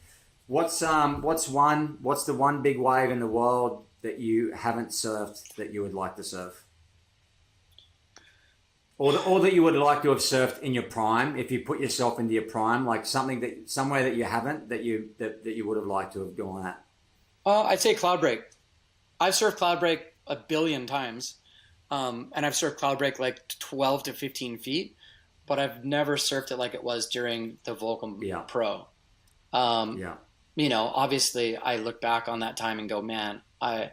What's the one big wave in the world that you haven't surfed that you would like to surf? Or that you would like to have surfed in your prime, if you put yourself into your prime, like somewhere that you haven't, that you would have liked to have gone at? I'd say cloud break. I've surfed cloud break a billion times, and I've surfed cloud break like 12 to 15 feet, but I've never surfed it like it was during the Volcom Pro. You know, obviously I look back on that time and go, man, I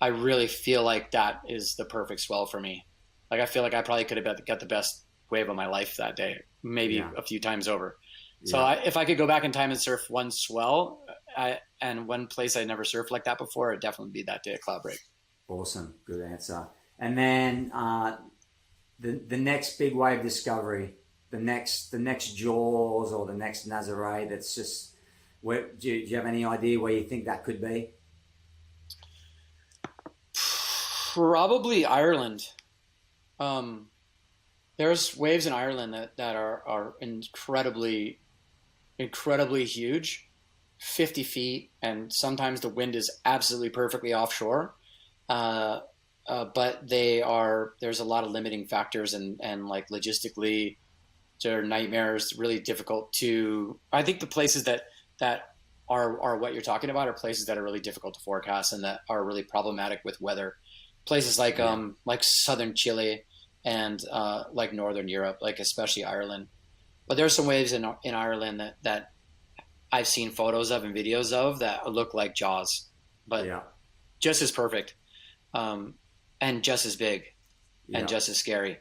really feel like that is the perfect swell for me. Like I feel like I probably could have got the best wave of my life that day, maybe a few times over. So if I could go back in time and surf one swell, and one place I never surfed like that before, it'd definitely be that day at Cloudbreak. Awesome, good answer. And then the next big wave discovery, the next Jaws or the next Nazare. That's just where. Do you have any idea where you think that could be? Probably Ireland. There's waves in Ireland that are incredibly huge, 50 feet, and sometimes the wind is absolutely perfectly offshore. But there's a lot of limiting factors, and like logistically, they're nightmares, really difficult to, I think the places that are what you're talking about are places that are really difficult to forecast and that are really problematic with weather. Places like southern Chile and like northern Europe, like especially Ireland. But there's some waves in Ireland that I've seen photos of and videos of that look like Jaws, but just as perfect, and just as big, and just as scary.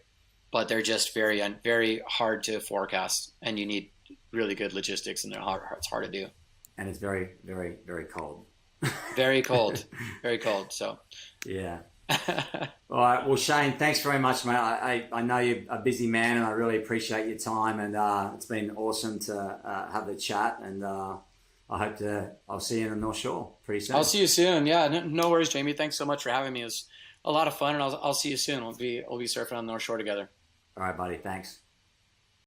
But they're just very hard to forecast, and you need really good logistics, and it's hard to do. And it's very, very, very cold. Very cold, very cold. So yeah. All right. Well, Shane, thanks very much, mate. I know you're a busy man, and I really appreciate your time. And it's been awesome to have the chat. And I hope I'll see you in the North Shore pretty soon. I'll see you soon. Yeah, no worries, Jamie. Thanks so much for having me. It was a lot of fun, and I'll see you soon. We'll be surfing on the North Shore together. All right, buddy. Thanks.